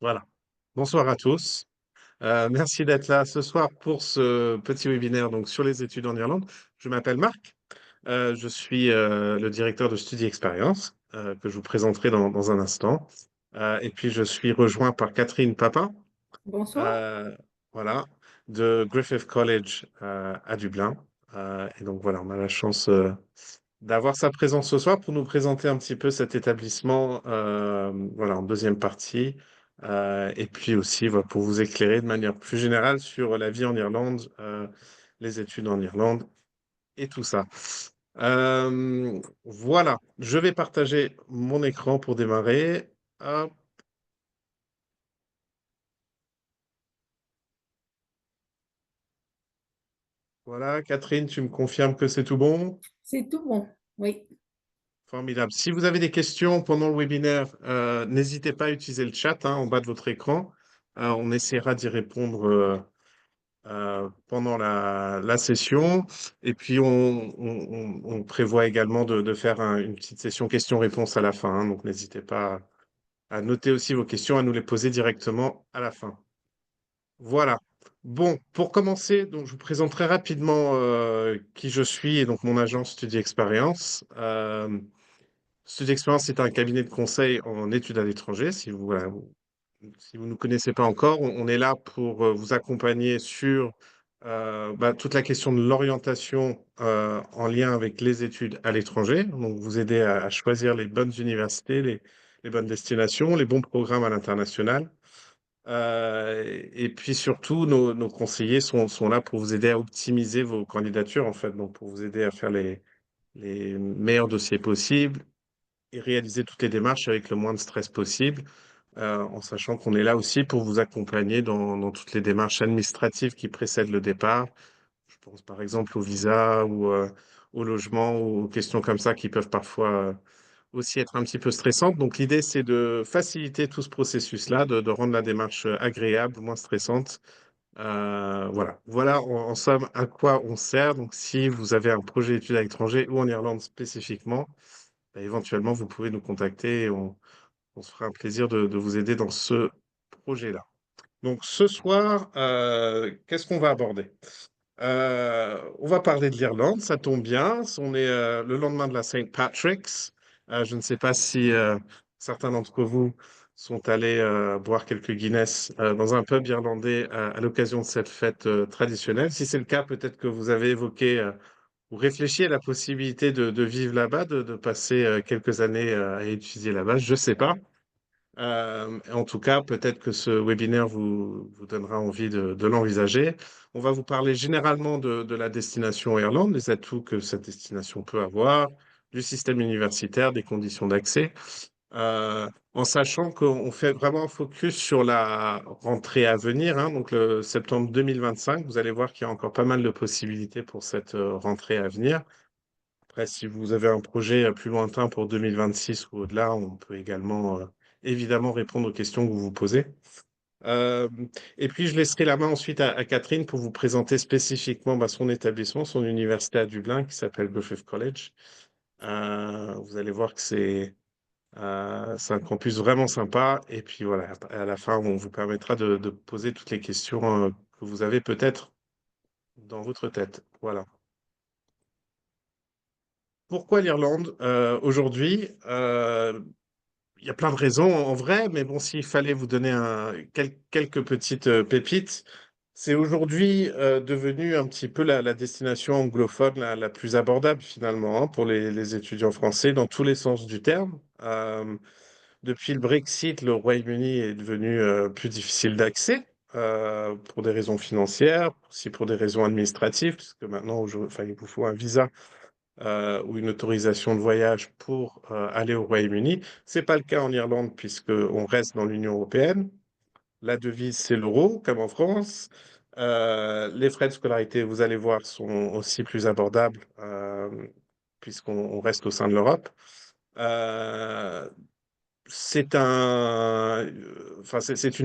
Voilà. Bonsoir à tous. Merci d'être là ce soir pour ce petit webinaire donc, sur les études en Irlande. Je m'appelle Marc. Je suis le directeur de Study Experience que je vous présenterai dans un instant. Et puis, je suis rejoint par Catherine Papin, Bonsoir. euh, voilà, de Griffith College à Dublin. Et donc, voilà, on a la chance d'avoir sa présence ce soir pour nous présenter un petit peu cet établissement, voilà, en deuxième partie, et puis aussi voilà, pour vous éclairer de manière plus générale sur la vie en Irlande, les études en Irlande et tout ça. Voilà, je vais partager mon écran pour démarrer. Hop, voilà, Catherine, tu me confirmes que c'est tout bon? C'est tout bon. Oui. Formidable. Si vous avez des questions pendant le webinaire, n'hésitez pas à utiliser le chat en bas de votre écran. On essaiera d'y répondre pendant la session. Et puis, on prévoit également de faire une petite session questions-réponses à la fin. Donc, n'hésitez pas à noter aussi vos questions, à nous les poser directement à la fin. Voilà. Bon, pour commencer, donc, je vous présente très rapidement qui je suis et donc mon agence Study Experience. Study Experience est un cabinet de conseil en études à l'étranger. Si vous, voilà, si vous ne nous connaissez pas encore, on est là pour vous accompagner sur toute la question de l'orientation en lien avec les études à l'étranger. Donc, vous aider à choisir les bonnes universités, les bonnes destinations, les bons programmes à l'international. Et puis surtout, nos conseillers sont là pour vous aider à optimiser vos candidatures, en fait, donc pour vous aider à faire les meilleurs dossiers possibles et réaliser toutes les démarches avec le moins de stress possible, en sachant qu'on est là aussi pour vous accompagner dans toutes les démarches administratives qui précèdent le départ. Je pense par exemple au visa ou au logement ou aux questions comme ça qui peuvent parfois aussi être un petit peu stressantes. Donc l'idée, c'est de faciliter tout ce processus-là, de rendre la démarche agréable, moins stressante. Voilà en somme à quoi on sert. Donc si vous avez un projet d'études à l'étranger ou en Irlande spécifiquement, éventuellement, vous pouvez nous contacter et on se fera un plaisir de vous aider dans ce projet-là. Donc, ce soir, qu'est-ce qu'on va aborder? On va parler de l'Irlande, ça tombe bien. On est le lendemain de la Saint Patrick's. Je ne sais pas si certains d'entre vous sont allés boire quelques Guinness dans un pub irlandais à l'occasion de cette fête traditionnelle. Si c'est le cas, peut-être que vous avez évoqué ou réfléchi à la possibilité de vivre là-bas, de passer quelques années à étudier là-bas. Je ne sais pas. En tout cas, peut-être que ce webinaire vous donnera envie de l'envisager. On va vous parler généralement de la destination Irlande, les atouts que cette destination peut avoir, du système universitaire, des conditions d'accès, en sachant qu'on fait vraiment un focus sur la rentrée à venir, donc le septembre 2025. Vous allez voir qu'il y a encore pas mal de possibilités pour cette rentrée à venir. Après, si vous avez un projet plus lointain pour 2026 ou au-delà, on peut également évidemment répondre aux questions que vous vous posez. Euh, et puis, je laisserai la main ensuite à Catherine pour vous présenter spécifiquement son établissement, son université à Dublin qui s'appelle Griffith College. Vous allez voir que c'est un campus vraiment sympa. Et puis voilà, à la fin, on vous permettra de poser toutes les questions que vous avez peut-être dans votre tête. Voilà. Pourquoi l'Irlande aujourd'hui? Il y a plein de raisons en vrai, mais bon, s'il fallait vous donner quelques petites pépites, c'est aujourd'hui devenu un petit peu la destination anglophone la plus abordable finalement pour les étudiants français dans tous les sens du terme. Depuis le Brexit, le Royaume-Uni est devenu plus difficile d'accès pour des raisons financières, aussi pour des raisons administratives, parce que maintenant, enfin, il vous faut un visa ou une autorisation de voyage pour aller au Royaume-Uni. Ce n'est pas le cas en Irlande puisqu'on reste dans l'Union européenne. La devise, c'est l'euro, comme en France. Les frais de scolarité, vous allez voir, sont aussi plus abordables puisqu'on reste au sein de l'Europe. Euh, c'est une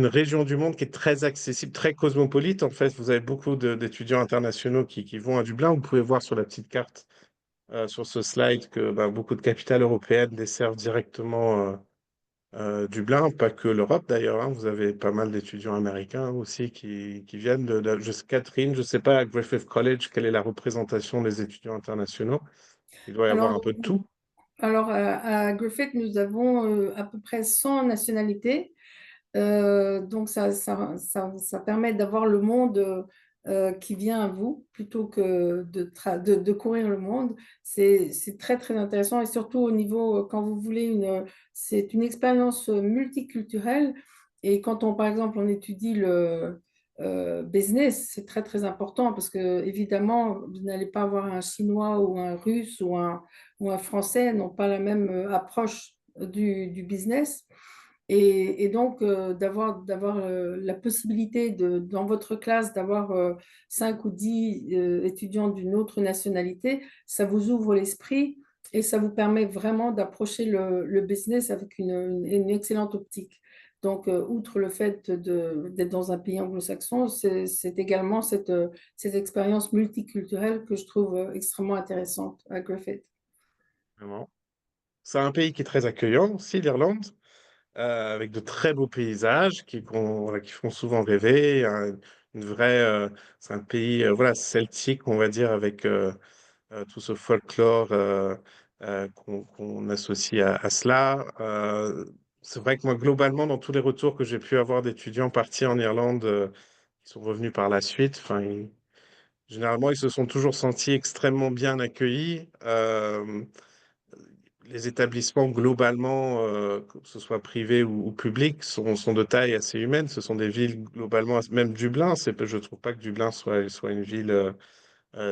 région du monde qui est très accessible, très cosmopolite. En fait, vous avez beaucoup d'étudiants internationaux qui vont à Dublin. Vous pouvez voir sur la petite carte sur ce slide que beaucoup de capitales européennes desservent directement Dublin, pas que l'Europe d'ailleurs, hein. Vous avez pas mal d'étudiants américains aussi qui viennent Catherine, je ne sais pas à Griffith College quelle est la représentation des étudiants internationaux. Il doit y avoir Alors, un peu de tout. à Griffith, nous avons à peu près 100 nationalités. Donc, ça permet d'avoir le monde qui vient à vous plutôt que de courir le monde. C'est très, très intéressant et surtout au niveau, quand vous voulez c'est une expérience multiculturelle. Et quand par exemple, on étudie le business, c'est très, très important parce que évidemment, vous n'allez pas avoir un Chinois ou un Russe ou un Français n'ont pas la même approche du business. Et donc, d'avoir la possibilité dans votre classe d'avoir 5 ou 10 étudiants d'une autre nationalité, ça vous ouvre l'esprit et ça vous permet vraiment d'approcher le business avec une excellente optique. Donc, outre le fait d'être dans un pays anglo-saxon, c'est également cette expérience multiculturelle que je trouve extrêmement intéressante à Griffith. Vraiment. C'est un pays qui est très accueillant aussi, l'Irlande, avec de très beaux paysages voilà, qui font souvent rêver. Une vraie, c'est un pays voilà, celtique, on va dire, avec tout ce folklore qu'on associe à cela. C'est vrai que moi, globalement, dans tous les retours que j'ai pu avoir d'étudiants partis en Irlande, qui sont revenus par la suite, enfin, généralement, ils se sont toujours sentis extrêmement bien accueillis. Les établissements, globalement, que ce soit privés ou publics, sont de taille assez humaine. Ce sont des villes, globalement, même Dublin, je ne trouve pas que Dublin soit une ville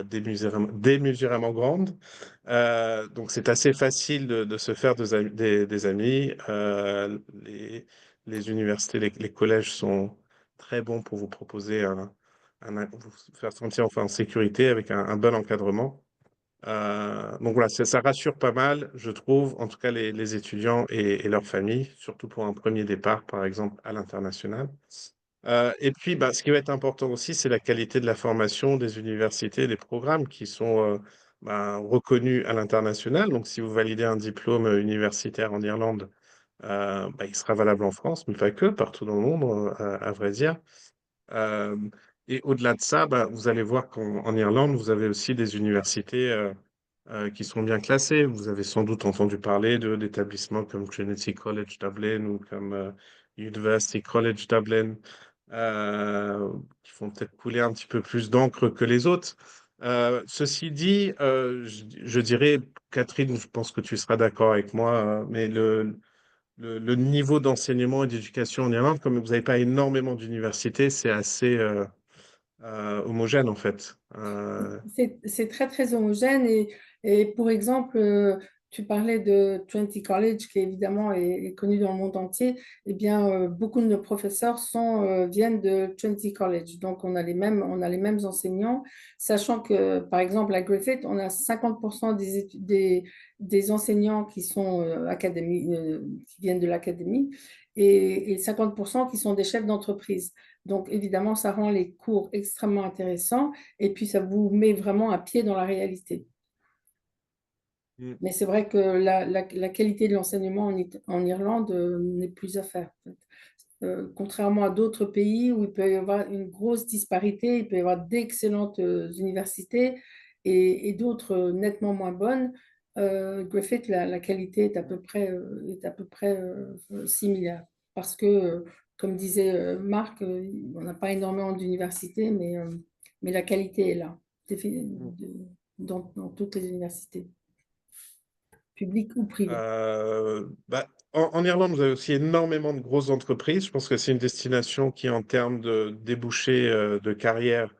démesurément grande. Donc, c'est assez facile de se faire des amis. Les universités, les collèges sont très bons pour vous proposer vous faire sentir enfin, en sécurité avec un bon encadrement. Donc voilà, ça rassure pas mal, je trouve, en tout cas les étudiants et leurs familles, surtout pour un premier départ, par exemple, à l'international. Et puis, bah, ce qui va être important aussi, c'est la qualité de la formation des universités, des programmes qui sont bah, reconnus à l'international. Donc, si vous validez un diplôme universitaire en Irlande, bah, il sera valable en France, mais pas que, partout dans le monde, à vrai dire. Euh, et au-delà de ça, bah, vous allez voir qu'en Irlande, vous avez aussi des universités qui sont bien classées. Vous avez sans doute entendu parler d'établissements comme Trinity College Dublin ou comme University College Dublin, qui font peut-être couler un petit peu plus d'encre que les autres. Ceci dit, je dirais, Catherine, je pense que tu seras d'accord avec moi, mais le niveau d'enseignement et d'éducation en Irlande, comme vous n'avez pas énormément d'universités, c'est assez homogène en fait. C'est très, très homogène. Et pour exemple, tu parlais de Trinity College, qui évidemment est connu dans le monde entier. Eh bien, beaucoup de nos professeurs viennent de Trinity College. Donc, on a les mêmes enseignants, sachant que, par exemple, à Griffith, on a 50% des enseignants qui sont qui viennent de l'académie et 50% qui sont des chefs d'entreprise. Donc, évidemment, ça rend les cours extrêmement intéressants et puis ça vous met vraiment un pied dans la réalité. Mm. Mais c'est vrai que la qualité de l'enseignement en Irlande n'est plus à faire, en fait. Contrairement à d'autres pays où il peut y avoir une grosse disparité, il peut y avoir d'excellentes universités et d'autres nettement moins bonnes. Griffith, la qualité est à peu près similaire. Parce que, comme disait Marc, on n'a pas énormément d'universités, mais la qualité est là, Mm. dans toutes les universités, publiques ou privées. Bah, en Irlande, vous avez aussi énormément de grosses entreprises. Je pense que c'est une destination qui, en termes de débouchés de carrière,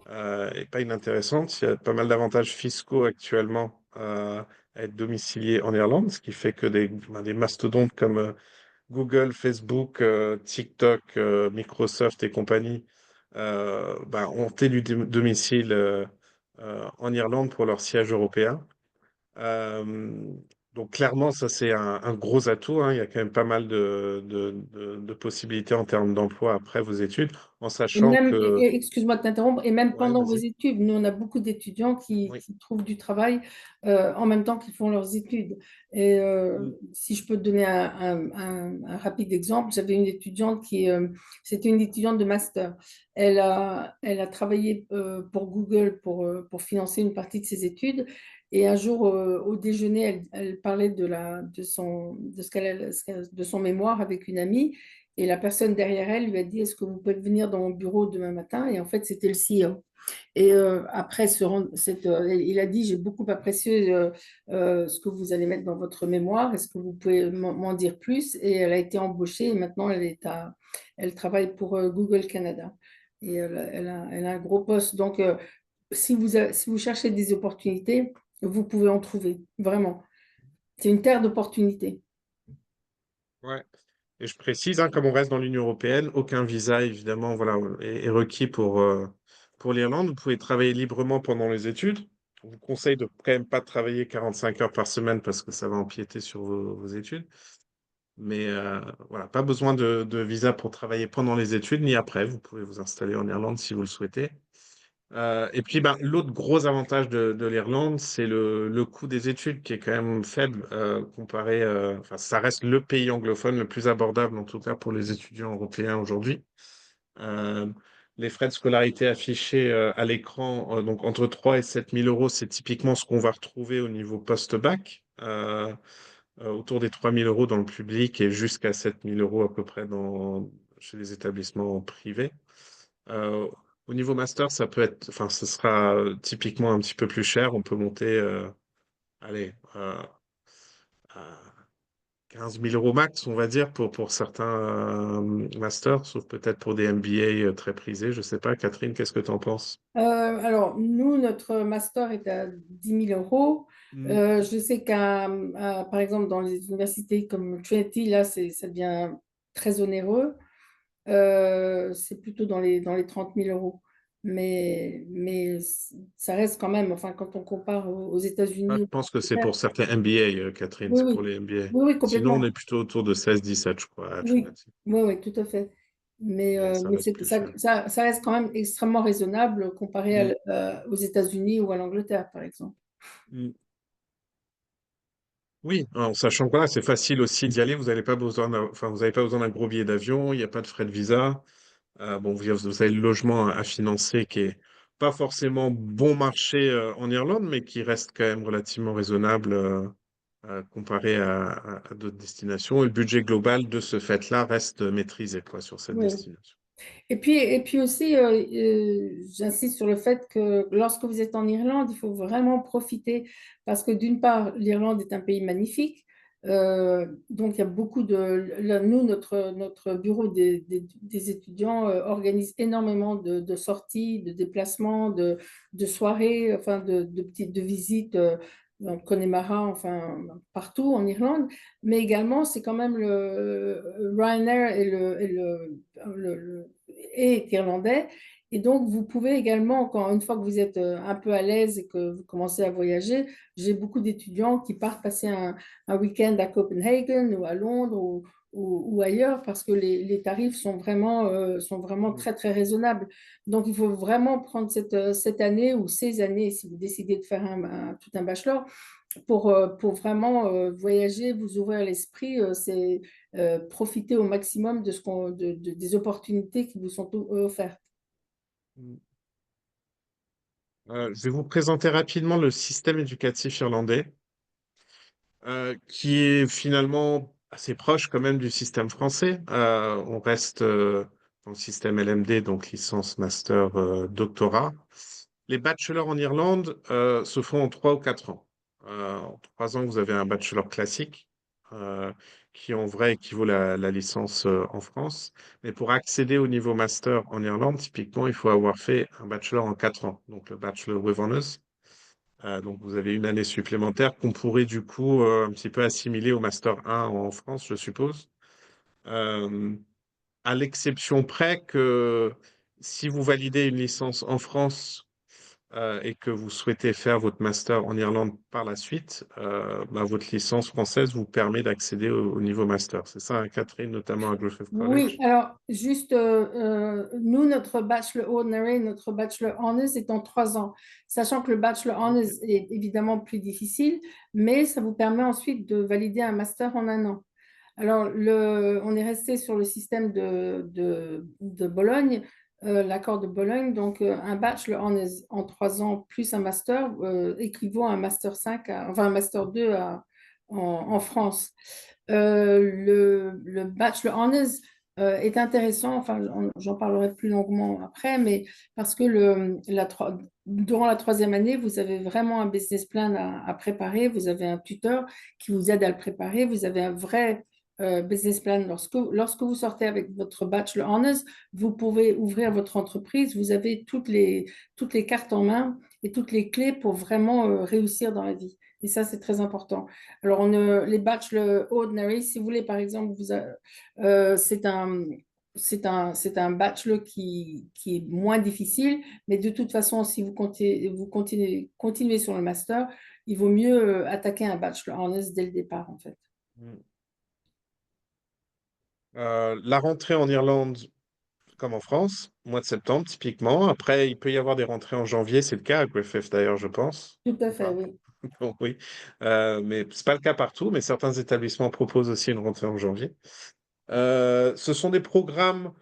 est pas inintéressante. Il y a pas mal d'avantages fiscaux actuellement à être domicilié en Irlande, ce qui fait que des mastodontes comme Google, Facebook, TikTok, Microsoft et compagnie bah, ont fait du domicile en Irlande pour leur siège européen. Euh, Donc clairement, ça c'est un gros atout, hein. Il y a quand même pas mal de possibilités en termes d'emploi après vos études, en Et sachant même, que... excuse-moi de t'interrompre, et même Ouais, pendant vos vas-y. études, nous, on a beaucoup d'étudiants Oui. qui trouvent du travail en même temps qu'ils font leurs études. Et Mm. si je peux te donner un rapide exemple, j'avais une étudiante c'était une étudiante de master. Elle a travaillé pour Google pour financer une partie de ses études. Et un jour, au déjeuner, elle parlait de son mémoire avec une amie. Et la personne derrière elle lui a dit, est-ce que vous pouvez venir dans mon bureau demain matin? Et en fait, c'était le CEO. Et après, il a dit, j'ai beaucoup apprécié ce que vous allez mettre dans votre mémoire. Est-ce que vous pouvez m'en dire plus? Et elle a été embauchée et maintenant, elle travaille pour Google Canada. Et elle a un gros poste. Donc, si vous cherchez des opportunités, vous pouvez en trouver, vraiment. C'est une terre d'opportunités. Ouais. Et je précise, hein, comme on reste dans l'Union européenne, aucun visa, évidemment, voilà, est requis pour l'Irlande. Vous pouvez travailler librement pendant les études. On vous conseille de quand même pas travailler 45 heures par semaine parce que ça va empiéter sur vos études. Mais voilà, pas besoin de visa pour travailler pendant les études ni après. Vous pouvez vous installer en Irlande si vous le souhaitez. Et puis, ben, l'autre gros avantage de l'Irlande, c'est le coût des études qui est quand même faible comparé. Enfin, ça reste le pays anglophone le plus abordable, en tout cas pour les étudiants européens aujourd'hui. Euh, les frais de scolarité affichés à l'écran, donc entre 3 et 7 000 euros, c'est typiquement ce qu'on va retrouver au niveau post-bac, autour des 3 000 euros dans le public et jusqu'à 7 000 euros à peu près chez les établissements privés. Euh, Au niveau master, ça peut être, enfin, ce sera typiquement un petit peu plus cher. On peut monter, allez, à 15 000 euros max, on va dire, pour certains masters, sauf peut-être pour des MBA très prisés. Je sais pas, Catherine, qu'est-ce que tu en penses? Alors, nous, notre master est à 10 000 euros. Mm. Je sais par exemple, dans les universités comme Trinity, là, ça devient très onéreux. C'est plutôt dans les 30 000 euros. Mais ça reste quand même, enfin, quand on compare aux Ah, États-Unis je ou en pense que c'est Angleterre, pour certains MBA, Catherine, oui, c'est pour oui, les MBA. oui, oui, Sinon, on est complètement. plutôt autour de 16-17, je crois, à Oui, Trinity. oui, oui, tout à fait. Mais ça Mais reste plus cher. ça reste quand même extrêmement raisonnable comparé Mm. aux États-Unis ou à l'Angleterre, par exemple. Mm. Oui, en sachant que voilà, c'est facile aussi d'y aller. Vous n'avez pas besoin enfin, vous avez pas besoin d'un gros billet d'avion, il n'y a pas de frais de visa. Bon, vous avez le logement à financer qui est pas forcément bon marché en Irlande, mais qui reste quand même relativement raisonnable comparé à d'autres destinations. Et le budget global de ce fait-là reste maîtrisé quoi, sur cette Oui. destination. Et puis aussi, j'insiste sur le fait que lorsque vous êtes en Irlande, il faut vraiment profiter parce que d'une part, l'Irlande est un pays magnifique. Donc, il y a beaucoup nous, notre bureau des étudiants organise énormément de sorties, de déplacements, de soirées, enfin, de visites dans Connemara, enfin, partout en Irlande. Mais également, c'est quand même le Ryanair est irlandais. Et donc, vous pouvez également, encore une fois que vous êtes un peu à l'aise et que vous commencez à voyager, j'ai beaucoup d'étudiants qui partent passer un week-end à Copenhagen ou à Londres ou ailleurs parce que les tarifs sont vraiment Mm. très, très raisonnables. Donc, il faut vraiment prendre cette année ou ces années, si vous décidez de faire tout un bachelor, pour vraiment voyager, vous ouvrir l'esprit, c'est profiter au maximum des opportunités qui vous sont offertes. Mm. Je vais vous présenter rapidement le système éducatif irlandais, qui est finalement assez proche quand même du système français. On reste dans le système LMD, donc licence, master, doctorat. Les bachelors en Irlande se font en 3 ou 4 ans. En 3 ans, vous avez un bachelor classique, euh, qui en vrai équivaut la licence en France. Mais pour accéder au niveau master en Irlande, typiquement, il faut avoir fait un bachelor en 4 ans, donc le bachelor with honors. Donc vous avez une année supplémentaire qu'on pourrait du coup un petit peu assimiler au Master 1 en France, je suppose. Euh, à l'exception près que si vous validez une licence en France et que vous souhaitez faire votre master en Irlande par la suite, votre licence française vous permet d'accéder au niveau master. C'est ça, hein, Catherine, notamment à Griffith Oui, College? alors juste, nous, notre bachelor ordinary, notre bachelor honors est en 3 ans, sachant que le bachelor honors Ok. est évidemment plus difficile, mais ça vous permet ensuite de valider un master en un an. Alors, on est resté sur le système de Bologne, l'accord de Bologne. Donc, un bachelor en 3 ans plus un master équivaut à un master 5, enfin un master 2 en France. Le bachelor honors est intéressant, enfin, j'en parlerai plus longuement après, mais parce que durant la 3e année, vous avez vraiment un business plan à préparer, vous avez un tuteur qui vous aide à le préparer, vous avez un vrai business plan. Lorsque vous sortez avec votre bachelor honors, vous pouvez ouvrir votre entreprise, vous avez toutes les cartes en main et toutes les clés pour vraiment réussir dans la vie. Et ça, c'est très important. Alors, les bachelor ordinary, si vous voulez, par exemple, c'est un bachelor qui est moins difficile, mais de toute façon, si continuez sur le master, il vaut mieux attaquer un bachelor honors dès le départ, en fait. Mm. La rentrée en Irlande, comme en France, mois de septembre typiquement. Après, il peut y avoir des rentrées en janvier, c'est le cas à Griffith d'ailleurs, je pense. Tout à Ou fait, pas? oui. Bon, oui. Mais c'est pas le cas partout, mais certains établissements proposent aussi une rentrée en janvier. Ce sont des programmes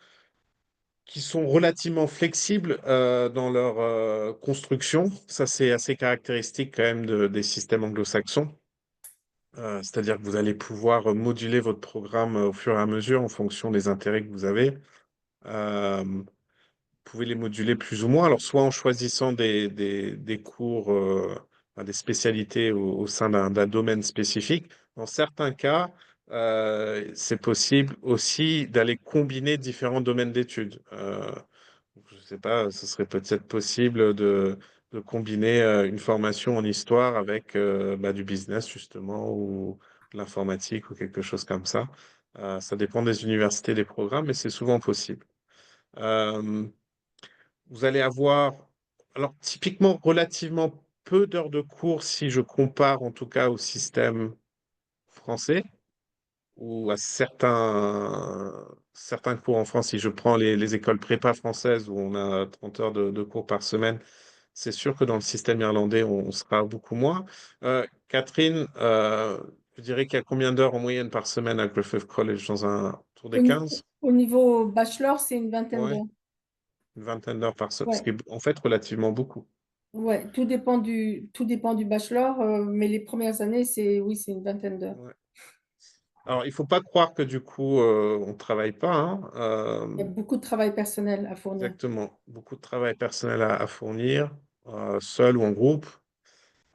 qui sont relativement flexibles dans leur construction. Ça, c'est assez caractéristique quand même des systèmes anglo-saxons. C'est-à-dire que vous allez pouvoir moduler votre programme au fur et à mesure en fonction des intérêts que vous avez. Vous pouvez les moduler plus ou moins. Alors, soit en choisissant des cours, des spécialités au sein d'un domaine spécifique. Dans certains cas, c'est possible aussi d'aller combiner différents domaines d'études. Je ne sais pas, ce serait peut-être possible de combiner une formation en histoire avec du business, justement, ou de l'informatique, ou quelque chose comme ça. Ça dépend des universités, des programmes, mais c'est souvent possible. Euh, Vous allez avoir, alors typiquement, relativement peu d'heures de cours si je compare en tout cas au système français ou à certains cours en France. Si je prends les écoles prépa françaises où on a 30 heures de cours par semaine, c'est sûr que dans le système irlandais, on sera beaucoup moins. Catherine, je dirais qu'il y a combien d'heures en moyenne par semaine à Griffith College dans un tour des 15? Au niveau bachelor, c'est une vingtaine Ouais, d'heures. une vingtaine d'heures par semaine, ce qui Ouais. est en fait relativement beaucoup. Ouais, tout dépend du bachelor, mais les premières années, oui, c'est une vingtaine d'heures. Ouais. Alors, il faut pas croire que du coup, on travaille pas, hein. Il y a beaucoup de travail personnel à fournir. Exactement. Beaucoup de travail personnel à fournir, seul ou en groupe.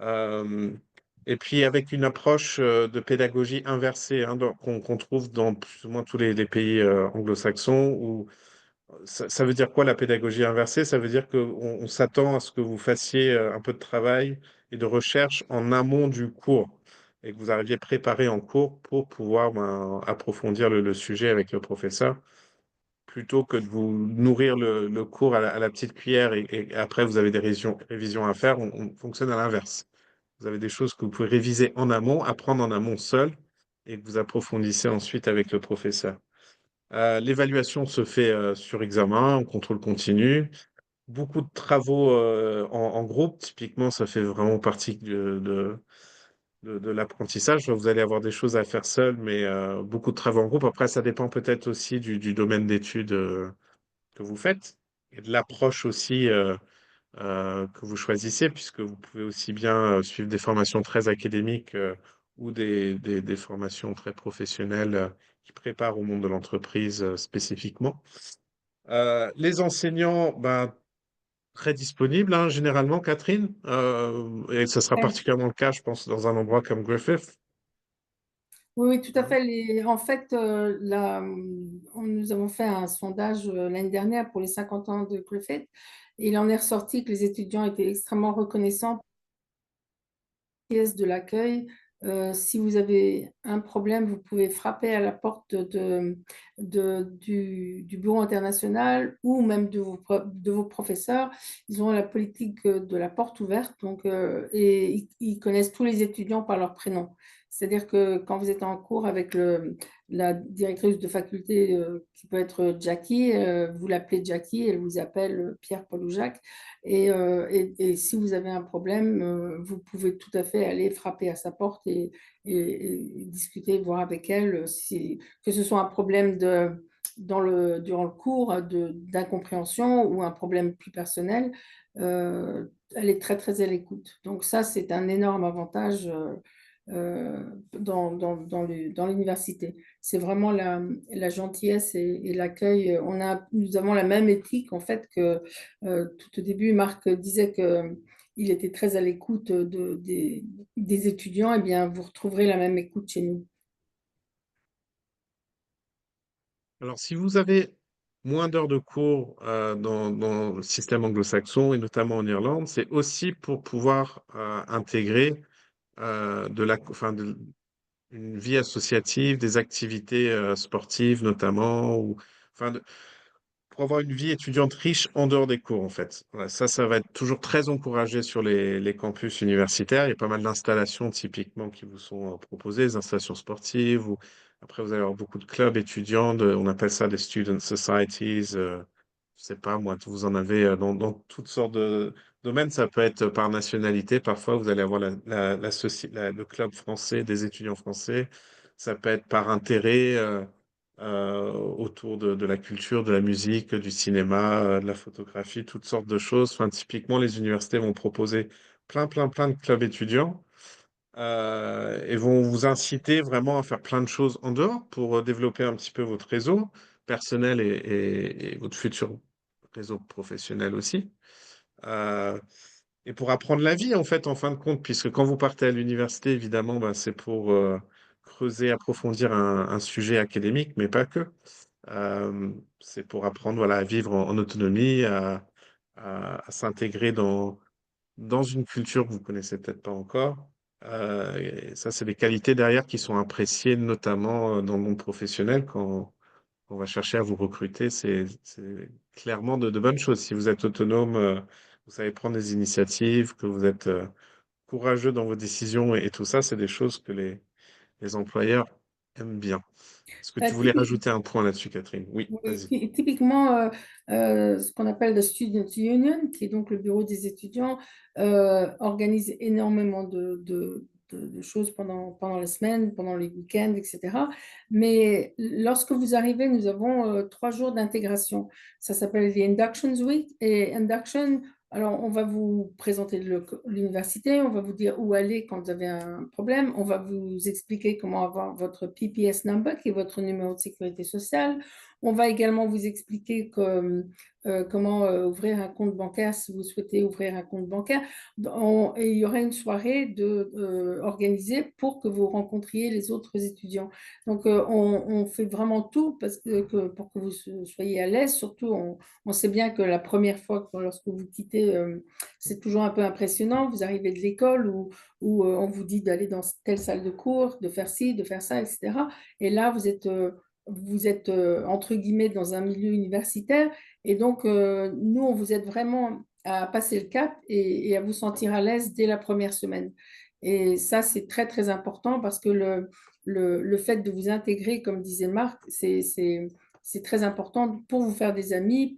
Euh, et puis avec une approche de pédagogie inversée, hein, qu'on trouve dans plus ou moins tous les pays anglo-saxons. Où ça veut dire quoi la pédagogie inversée? Ça veut dire qu'on on s'attend à ce que vous fassiez un peu de travail et de recherche en amont du cours et que vous arriviez préparé en cours pour pouvoir approfondir le sujet avec le professeur, plutôt que de vous nourrir le cours à la petite cuillère et après vous avez des révisions à faire. On fonctionne à l'inverse. Vous avez des choses que vous pouvez réviser en amont, apprendre en amont seul et que vous approfondissez ensuite avec le professeur. L'évaluation se fait sur examen, en contrôle continu. Beaucoup de travaux en groupe, typiquement, ça fait vraiment partie de l'apprentissage. Vous allez avoir des choses à faire seul, mais beaucoup de travaux en groupe. Après, ça dépend peut-être aussi du domaine d'études que vous faites et de l'approche aussi que vous choisissez, puisque vous pouvez aussi bien suivre des formations très académiques ou des formations très professionnelles qui préparent au monde de l'entreprise spécifiquement. Les enseignants, très disponibles, hein, généralement, Catherine, et ce sera Ouais. particulièrement le cas, je pense, dans un endroit comme Griffith. Oui, oui, tout à Hein. fait. En fait, nous avons fait un sondage l'année dernière pour les 50 ans de Griffith. Et il en est ressorti que les étudiants étaient extrêmement reconnaissants de l'accueil Si vous avez un problème, vous pouvez frapper à la porte du bureau international ou même de vos professeurs. Ils ont la politique de la porte ouverte, donc, et ils connaissent tous les étudiants par leur prénom. C'est-à-dire que quand vous êtes en cours avec la directrice de faculté, qui peut être Jackie, vous l'appelez Jackie, elle vous appelle Pierre, Paul ou Jacques. Et si vous avez un problème, vous pouvez tout à fait aller frapper à sa porte et discuter, voir avec elle, que ce soit un problème durant le cours d'incompréhension ou un problème plus personnel. Elle est très, très à l'écoute. Donc ça, c'est un énorme avantage dans l'université. C'est vraiment la gentillesse et l'accueil. Nous avons la même éthique, en fait, que tout au début, Marc disait que il était très à l'écoute des étudiants. Eh bien, vous retrouverez la même écoute chez nous. Alors, si vous avez moins d'heures de cours dans le système anglo-saxon et notamment en Irlande, c'est aussi pour pouvoir intégrer une vie associative, des activités sportives notamment, ou enfin, pour avoir une vie étudiante riche en dehors des cours, en fait. Voilà, ça va être toujours très encouragé sur les campus universitaires. Il y a pas mal d'installations typiquement qui vous sont proposées, des installations sportives. Ou après, vous allez avoir beaucoup de clubs étudiants, on appelle ça des student societies. Je sais pas, moi, vous en avez dans toutes sortes de domaines. Ça peut être par nationalité. Parfois, vous allez avoir le club français des étudiants français. Ça peut être par intérêt. Autour de la culture, de la musique, du cinéma, de la photographie, toutes sortes de choses. Enfin, typiquement, les universités vont proposer plein de clubs étudiants et vont vous inciter vraiment à faire plein de choses en dehors pour développer un petit peu votre réseau personnel et votre futur réseau professionnel aussi. Euh, et pour apprendre la vie, en fait, en fin de compte, puisque quand vous partez à l'université, évidemment, ben, c'est pour creuser, approfondir un sujet académique, mais pas que. C'est pour apprendre voilà, à vivre en autonomie, à s'intégrer dans une culture que vous connaissez peut-être pas encore. Et ça, c'est des qualités derrière qui sont appréciées, notamment dans le monde professionnel. Quand on va chercher à vous recruter, c'est clairement de bonnes choses. Si vous êtes autonome, vous savez prendre des initiatives, que vous êtes courageux dans vos décisions et tout ça, c'est des choses que les employeurs aiment bien. Est-ce que Euh, tu voulais typi- rajouter un point là-dessus, Catherine? Oui, Oui, vas-y. typiquement, ce qu'on appelle le Student Union, qui est donc le bureau des étudiants, organise énormément de choses pendant la semaine, pendant les week-ends, etc. Mais lorsque vous arrivez, nous avons 3 jours d'intégration. Ça s'appelle the Inductions Week. Et Induction, alors on va vous présenter l'université, on va vous dire où aller quand vous avez un problème, on va vous expliquer comment avoir votre PPS number, qui est votre numéro de sécurité sociale. On va également vous expliquer comment ouvrir un compte bancaire si vous souhaitez ouvrir un compte bancaire. Et il y aura une soirée organisée pour que vous rencontriez les autres étudiants. Donc, on fait vraiment tout pour que vous soyez à l'aise. Surtout, on sait bien que la première fois, lorsque vous quittez, c'est toujours un peu impressionnant. Vous arrivez de l'école où on vous dit d'aller dans telle salle de cours, de faire ci, de faire ça, etc. Et là, vous êtes entre guillemets dans un milieu universitaire et donc nous on vous aide vraiment à passer le cap et à vous sentir à l'aise dès la première semaine. Et ça c'est très très important parce que le fait de vous intégrer, comme disait Marc, c'est très important pour vous faire des amis.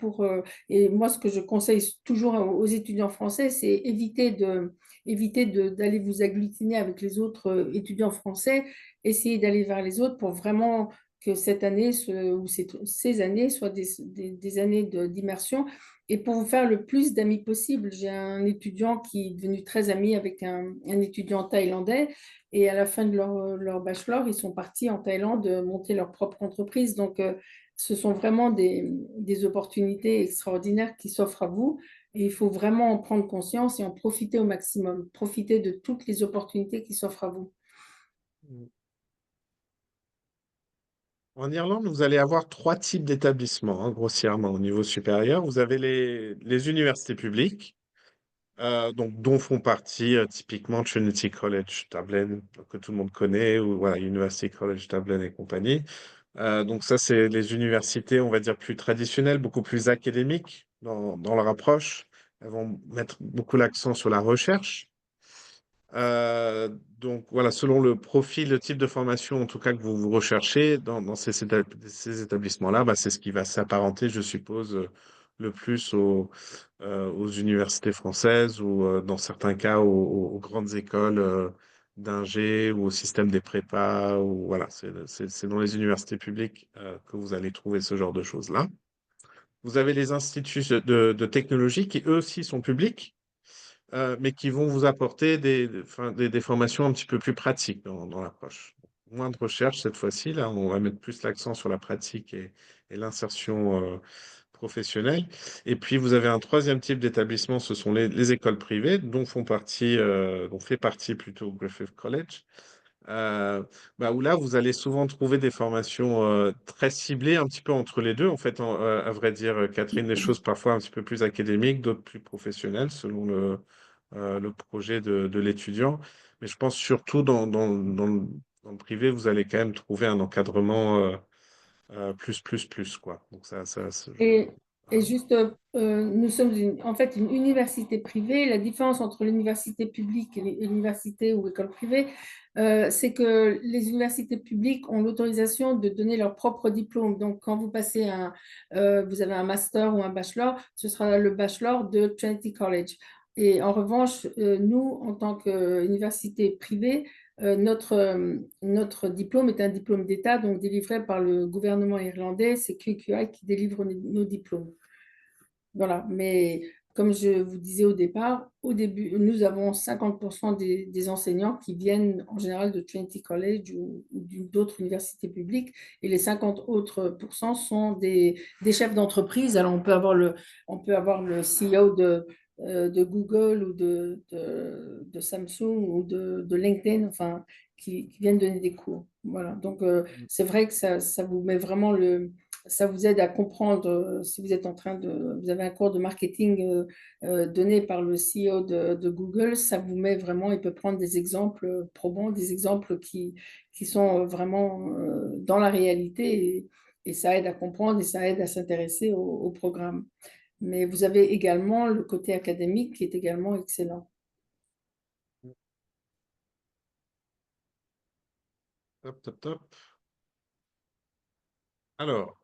Et moi, ce que je conseille toujours aux étudiants français, c'est éviter d'aller vous agglutiner avec les autres étudiants français, essayer d'aller vers les autres pour vraiment que cette année ou ces années soient des années d'immersion et pour vous faire le plus d'amis possible. J'ai un étudiant qui est devenu très ami avec un étudiant thaïlandais et à la fin de leur bachelor, ils sont partis en Thaïlande monter leur propre entreprise. Donc, ce sont vraiment des opportunités extraordinaires qui s'offrent à vous et il faut vraiment en prendre conscience et en profiter au maximum, profiter de toutes les opportunités qui s'offrent à vous. En Irlande, vous allez avoir trois types d'établissements, hein, grossièrement, au niveau supérieur. Vous avez les universités publiques, donc, dont font partie typiquement Trinity College Dublin, que tout le monde connaît, ou voilà, University College Dublin et compagnie. Donc ça, c'est les universités, on va dire, plus traditionnelles, beaucoup plus académiques dans leur approche. Elles vont mettre beaucoup l'accent sur la recherche. Euh, donc voilà, selon le profil, le type de formation en tout cas que vous recherchez dans ces établissements-là, bah, c'est ce qui va s'apparenter, je suppose, le plus aux universités françaises ou dans certains cas aux grandes écoles d'ingé ou au système des prépas. Ou, voilà, c'est dans les universités publiques que vous allez trouver ce genre de choses-là. Vous avez les instituts de technologie qui eux aussi sont publics mais qui vont vous apporter des formations un petit peu plus pratiques dans l'approche. Moins de recherche cette fois-ci, là, on va mettre plus l'accent sur la pratique et l'insertion professionnelle. Et puis, vous avez un troisième type d'établissement, ce sont les écoles privées, dont fait partie plutôt Griffith College. Euh, où là, vous allez souvent trouver des formations très ciblées, un petit peu entre les deux. En fait, à vrai dire, Catherine, des choses parfois un petit peu plus académiques, d'autres plus professionnelles, selon le projet de l'étudiant. Mais je pense surtout dans le privé, vous allez quand même trouver un encadrement plus, quoi. Donc Et, et voilà. juste, nous sommes en fait une université privée. La différence entre l'université publique et l'université ou école privée, c'est que les universités publiques ont l'autorisation de donner leur propre diplôme. Donc, quand vous vous avez un master ou un bachelor, ce sera le bachelor de Trinity College. Et en revanche, nous, en tant qu'université privée, notre diplôme est un diplôme d'État, donc délivré par le gouvernement irlandais. C'est QQI qui délivre nos diplômes. Voilà, mais comme je vous disais au départ, au début, nous avons 50% des enseignants qui viennent en général de Trinity College ou d'autres universités publiques, et les 50 autres pourcents sont des chefs d'entreprise. Alors on peut avoir le CEO de Google ou de Samsung ou de LinkedIn, enfin, qui viennent donner des cours. Voilà, donc c'est vrai que ça vous met vraiment ça vous aide à comprendre si vous êtes vous avez un cours de marketing donné par le CEO de Google, ça vous met vraiment, il peut prendre des exemples probants, des exemples qui sont vraiment dans la réalité et ça aide à comprendre et ça aide à s'intéresser au programme. Mais vous avez également le côté académique qui est également excellent. Top, top, top. Alors,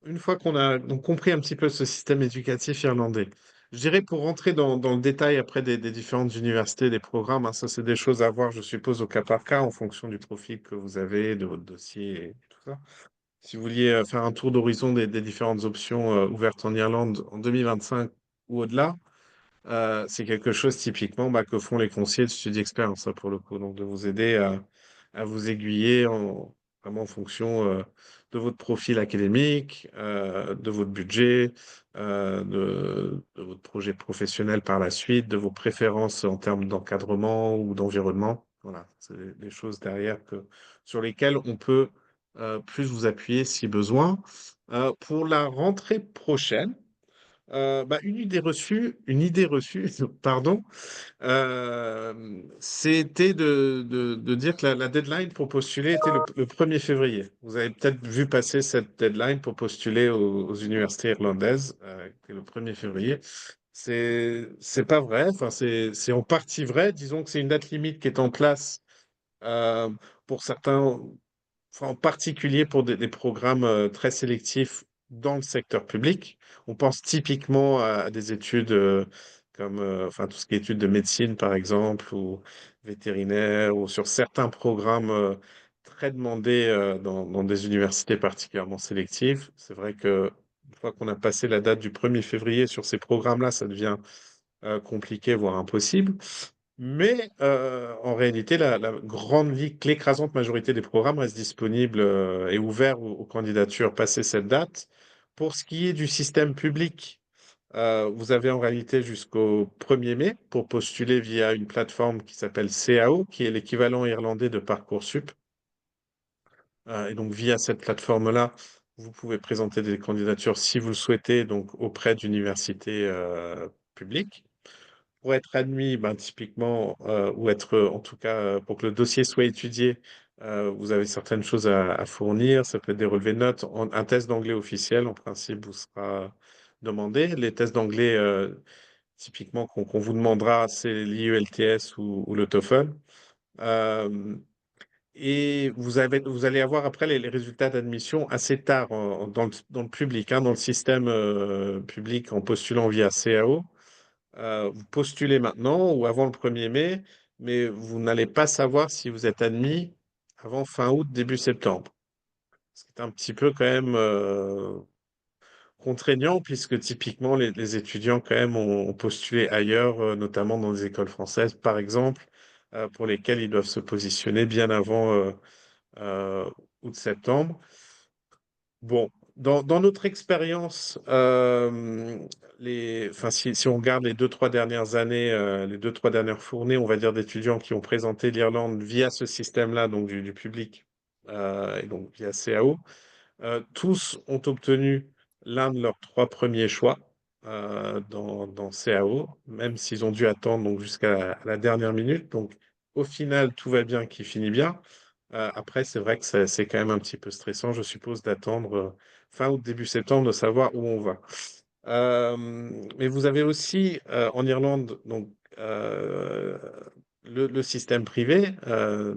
une fois qu'on a donc compris un petit peu ce système éducatif irlandais, je dirais pour rentrer dans le détail après des différentes universités, des programmes, hein, ça c'est des choses à voir, je suppose, au cas par cas, en fonction du profil que vous avez, de votre dossier et tout ça. Si vous vouliez faire un tour d'horizon des différentes options ouvertes en Irlande en 2025 ou au-delà, c'est quelque chose typiquement que font les conseillers de Study Experience, ça, pour le coup. Donc, de vous aider à vous aiguiller vraiment en fonction de votre profil académique, de votre budget, de votre projet professionnel par la suite, de vos préférences en termes d'encadrement ou d'environnement. Voilà, c'est des choses derrière sur lesquelles on peut plus vous appuyer si besoin. Pour la rentrée prochaine, une idée reçue, pardon, c'était de dire que la deadline pour postuler était le 1er février. Vous avez peut-être vu passer cette deadline pour postuler aux universités irlandaises, qui est le 1er février. C'est pas vrai, enfin, c'est en partie vrai. Disons que c'est une date limite qui est en place euh, pour certains, enfin, en particulier pour des programmes très sélectifs dans le secteur public. On pense typiquement à des études comme enfin, tout ce qui est études de médecine, par exemple, ou vétérinaire, ou sur certains programmes très demandés dans des universités particulièrement sélectives. C'est vrai que une fois qu'on a passé la date du 1er février sur ces programmes-là, ça devient compliqué, voire impossible. Mais en réalité, la l'écrasante majorité des programmes restent disponibles et ouverts aux candidatures passé cette date. Pour ce qui est du système public, vous avez en réalité jusqu'au 1er mai pour postuler via une plateforme qui s'appelle CAO, qui est l'équivalent irlandais de Parcoursup. Et donc, via cette plateforme-là, vous pouvez présenter des candidatures si vous le souhaitez, donc auprès d'universités public. Pour être admis, ben, typiquement, ou être, en tout cas, pour que le dossier soit étudié, vous avez certaines choses à fournir. Ça peut être des relevés de notes. Un test d'anglais officiel, en principe, vous sera demandé. Les tests d'anglais, typiquement, qu'on vous demandera, c'est l'IELTS ou le TOEFL. Euh, et vous allez avoir après les résultats d'admission assez tard dans le public, hein, dans le système public en postulant via CAO. Vous postulez maintenant ou avant le 1er mai, mais vous n'allez pas savoir si vous êtes admis avant fin août, début septembre. C'est un petit peu quand même contraignant puisque typiquement les étudiants quand même ont postulé ailleurs, notamment dans les écoles françaises par exemple, pour lesquelles ils doivent se positionner bien avant euh, août-septembre. Bon, dans notre expérience, enfin, si on regarde les 2, 3 dernières années, les 2, 3 dernières fournées, on va dire, d'étudiants qui ont présenté l'Irlande via ce système-là, donc du public, et donc via CAO, tous ont obtenu l'un de leurs 3 premiers choix dans CAO, même s'ils ont dû attendre donc, jusqu'à la dernière minute. Donc, au final, tout va bien qui finit bien. Après, c'est vrai que c'est quand même un petit peu stressant, je suppose, d'attendre fin août, début septembre, de savoir où on va. Euh, mais vous avez aussi en Irlande donc, le système privé, euh,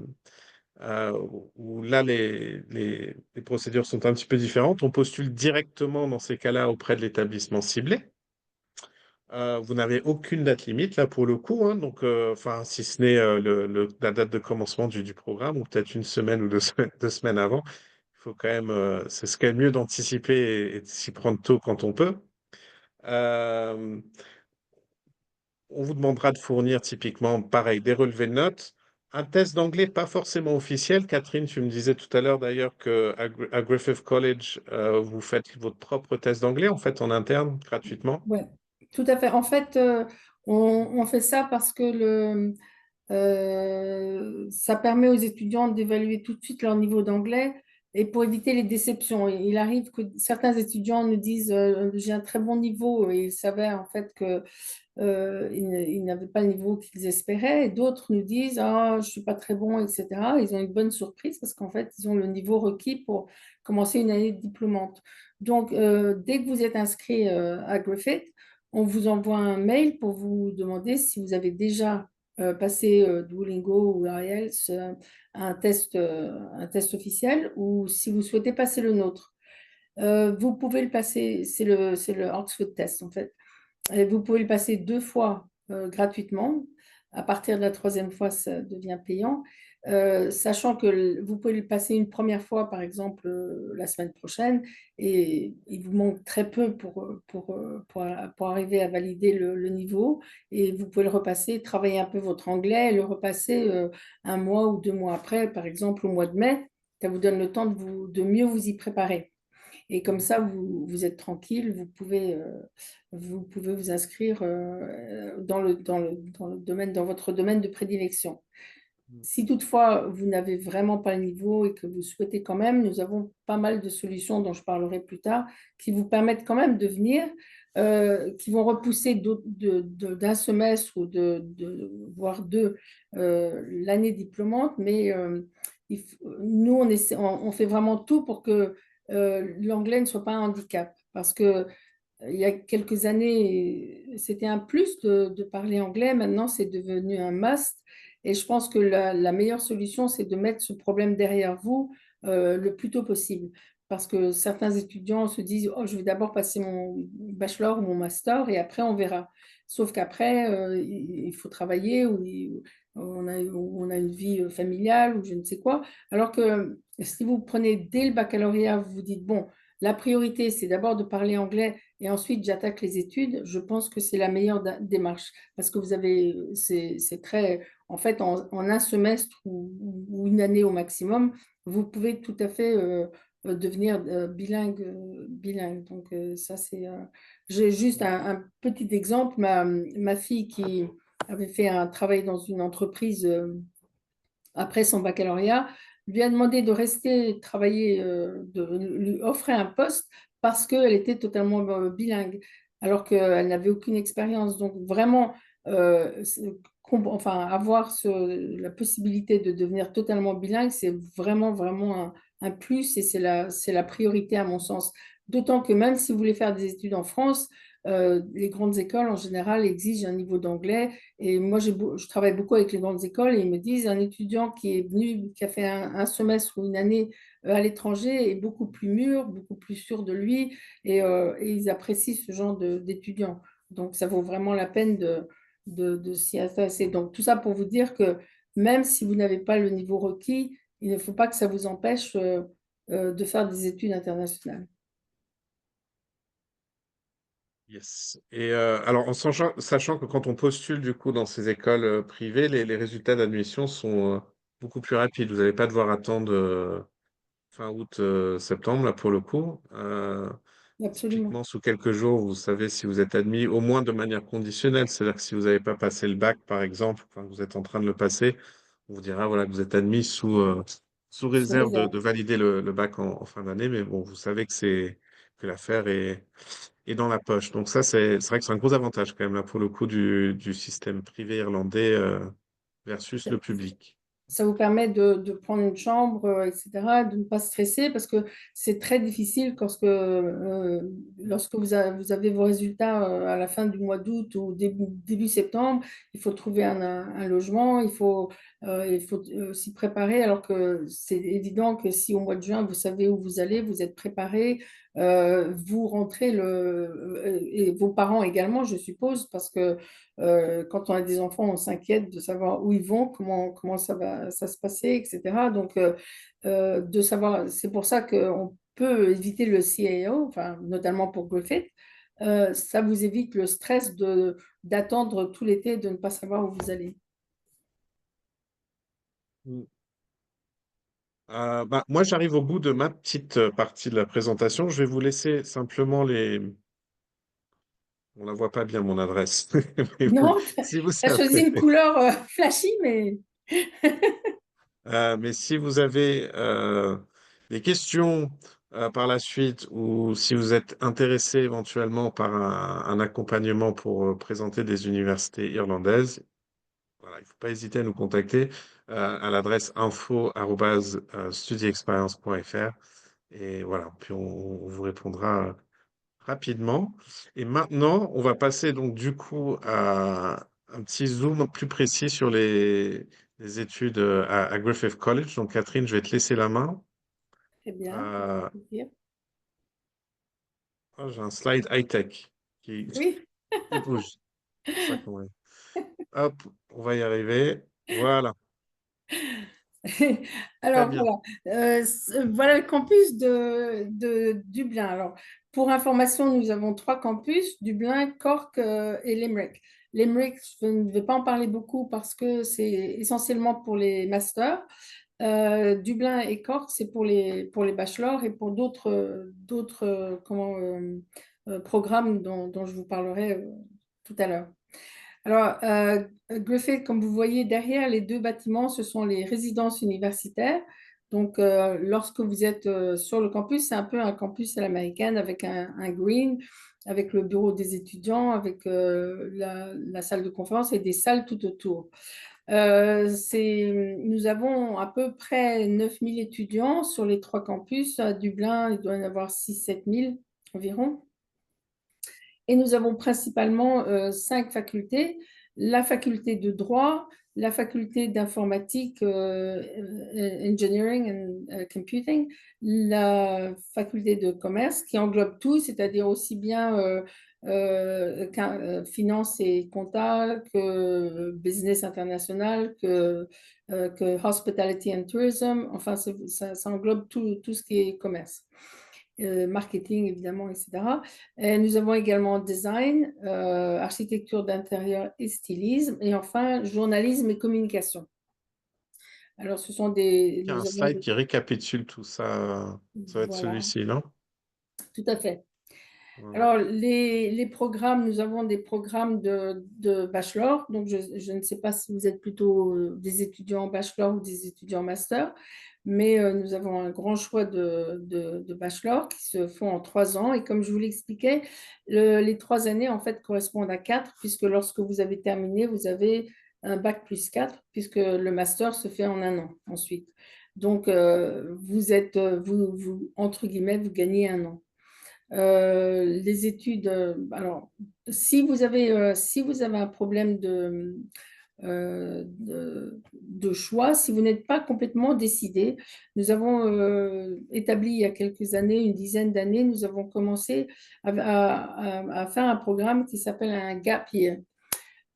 où là, les procédures sont un petit peu différentes. On postule directement dans ces cas-là auprès de l'établissement ciblé. Vous n'avez aucune date limite là pour le coup, hein, donc enfin si ce n'est la date de commencement du programme ou peut-être une semaine ou 2 semaines avant. Il faut quand même, c'est ce qu'il y a de mieux d'anticiper et de s'y prendre tôt quand on peut. Euh, on vous demandera de fournir typiquement, pareil, des relevés de notes, un test d'anglais pas forcément officiel. Catherine, tu me disais tout à l'heure d'ailleurs à Griffith College, vous faites votre propre test d'anglais en fait en interne gratuitement. Ouais, tout à fait. En fait, on fait ça parce que ça permet aux étudiants d'évaluer tout de suite leur niveau d'anglais et pour éviter les déceptions. Il arrive que certains étudiants nous disent j'ai un très bon niveau et il s'avère en fait que ils n'avaient pas le niveau qu'ils espéraient. Et d'autres nous disent ah, je suis pas très bon, etc. Ils ont une bonne surprise parce qu'en fait, ils ont le niveau requis pour commencer une année diplômante. Donc, dès que vous êtes inscrit à Griffith, on vous envoie un mail pour vous demander si vous avez déjà passé Duolingo ou IELTS, un test officiel, ou si vous souhaitez passer le nôtre. Vous pouvez le passer, c'est le Oxford Test en fait. Et vous pouvez le passer 2 fois gratuitement. À partir de la troisième fois, ça devient payant. Sachant que vous pouvez le passer une première fois, par exemple, la semaine prochaine, et il vous manque très peu pour arriver à valider le niveau. Et vous pouvez le repasser, travailler un peu votre anglais, et le repasser un mois ou 2 mois après, par exemple au mois de mai. Ça vous donne le temps de mieux vous y préparer. Et comme ça, vous êtes tranquille, vous pouvez vous inscrire dans le domaine, dans votre domaine de prédilection. Si toutefois vous n'avez vraiment pas le niveau et que vous souhaitez quand même, nous avons pas mal de solutions dont je parlerai plus tard qui vous permettent quand même de venir, qui vont repousser d'un semestre ou voire deux l'année diplômante, mais nous on fait vraiment tout pour que l'anglais ne soit pas un handicap parce que il y a quelques années, c'était un plus de parler anglais. Maintenant, c'est devenu un must. Et je pense que la meilleure solution, c'est de mettre ce problème derrière vous le plus tôt possible. Parce que certains étudiants se disent, oh, je vais d'abord passer mon bachelor ou mon master et après on verra. Sauf qu'après, il faut travailler ou on a une vie familiale ou je ne sais quoi. Alors que si vous prenez dès le baccalauréat, vous vous dites, bon, la priorité, c'est d'abord de parler anglais et ensuite j'attaque les études, je pense que c'est la meilleure démarche parce que c'est très, en fait, en un semestre ou une année au maximum, vous pouvez tout à fait devenir bilingue. Donc ça, j'ai juste un petit exemple. Ma fille qui avait fait un travail dans une entreprise après son baccalauréat, lui a demandé de rester travailler, de lui offrir un poste parce qu'elle était totalement bilingue. alors qu'elle n'avait aucune expérience. Donc vraiment, enfin, avoir la possibilité de devenir totalement bilingue, c'est vraiment, vraiment un plus et c'est la priorité à mon sens. D'autant que même si vous voulez faire des études en France, les grandes écoles en général exigent un niveau d'anglais. Et moi, je travaille beaucoup avec les grandes écoles et ils me disent un étudiant qui est venu, qui a fait un semestre ou une année à l'étranger est beaucoup plus mûr, beaucoup plus sûr de lui et ils apprécient ce genre d'étudiants. Donc, ça vaut vraiment la peine de s'y intéresser. Donc, tout ça pour vous dire que même si vous n'avez pas le niveau requis, il ne faut pas que ça vous empêche de faire des études internationales. Yes. Et alors, sachant que quand on postule du coup dans ces écoles privées, les résultats d'admission sont beaucoup plus rapides. Vous n'allez pas devoir attendre fin août, septembre, là pour le coup. Absolument. Typiquement, sous quelques jours, vous savez si vous êtes admis, au moins de manière conditionnelle. C'est-à-dire que si vous n'avez pas passé le bac, par exemple, enfin, vous êtes en train de le passer, on vous dira voilà, que vous êtes admis sous Sous réserve réserve. de valider le bac en fin d'année. Mais bon, vous savez que l'affaire est dans la poche. Donc ça, c'est vrai que c'est un gros avantage quand même, là, pour le coup, du système privé irlandais versus le public. Ça vous permet de prendre une chambre, etc., de ne pas stresser parce que c'est très difficile lorsque vous avez vos résultats à la fin du mois d'août ou début septembre. Il faut trouver un logement, il faut s'y préparer alors que c'est évident que si au mois de juin, vous savez où vous allez, vous êtes préparé, vous rentrez et vos parents également, je suppose, parce que quand on a des enfants, on s'inquiète de savoir où ils vont, comment ça va ça se passer, etc. Donc, de savoir, c'est pour ça qu'on peut éviter le CAO, enfin, notamment pour Griffith. Ça vous évite le stress d'attendre tout l'été, de ne pas savoir où vous allez. Mm. Bah, moi, j'arrive au bout de ma petite partie de la présentation. Je vais vous laisser simplement les... On la voit pas bien, mon adresse. Mais bon, Non, tu si vous as choisi avez, une couleur flashy, mais mais si vous avez des questions par la suite ou si vous êtes intéressé éventuellement par un accompagnement pour présenter des universités irlandaises, voilà, il ne faut pas hésiter à nous contacter à l'adresse info@studyexperience.fr et voilà, puis on vous répondra rapidement. Et maintenant, on va passer donc du coup à un petit zoom plus précis sur les études à Griffith College. Donc Catherine, je vais te laisser la main. très bien, avec Euh, plaisir. oh, j'ai un slide high-tech qui, Oui. qui bouge. Ça, comment dire. Hop, on va y arriver. Voilà, très Alors bien. voilà, voilà le campus de Dublin. Alors, pour information, nous avons trois campus, Dublin, Cork et Limerick. Limerick, je ne vais pas en parler beaucoup parce que c'est essentiellement pour les masters. Dublin et Cork, c'est pour les bachelors et pour d'autres programmes dont je vous parlerai tout à l'heure. Alors, Griffith, comme vous voyez derrière les deux bâtiments, ce sont les résidences universitaires. Donc, lorsque vous êtes sur le campus, c'est un peu un campus à l'américaine avec un green, avec le bureau des étudiants, avec la salle de conférence et des salles tout autour. Nous avons à peu près 9000 étudiants sur les trois campus. À Dublin, il doit y en avoir 6 000 à 7 000 environ. Et nous avons principalement cinq facultés. La faculté de droit, la faculté d'informatique, engineering and computing, la faculté de commerce qui englobe tout, c'est-à-dire aussi bien finance et compta que business international, que hospitality and tourism. Enfin, ça englobe tout ce qui est commerce. Marketing évidemment, etc. Et nous avons également design, architecture d'intérieur et stylisme, et enfin journalisme et communication. Alors, Il y a un nous avons slide qui récapitule tout ça. Ça va être voilà, celui-ci, non? tout à fait. Voilà. Alors, les programmes, nous avons des programmes de bachelor. Donc, je ne sais pas si vous êtes plutôt des étudiants en bachelor ou des étudiants en master. mais nous avons un grand choix de bachelor qui se font en 3 ans. Et comme je vous l'expliquais, les 3 années, en fait, correspondent à 4, puisque lorsque vous avez terminé, vous avez un bac plus 4, puisque le master se fait en un an ensuite. Donc, entre guillemets, vous gagnez un an. Les études, alors, si vous avez un problème de choix, si vous n'êtes pas complètement décidé, nous avons établi il y a quelques années, une dizaine d'années, nous avons commencé à faire un programme qui s'appelle un gap year.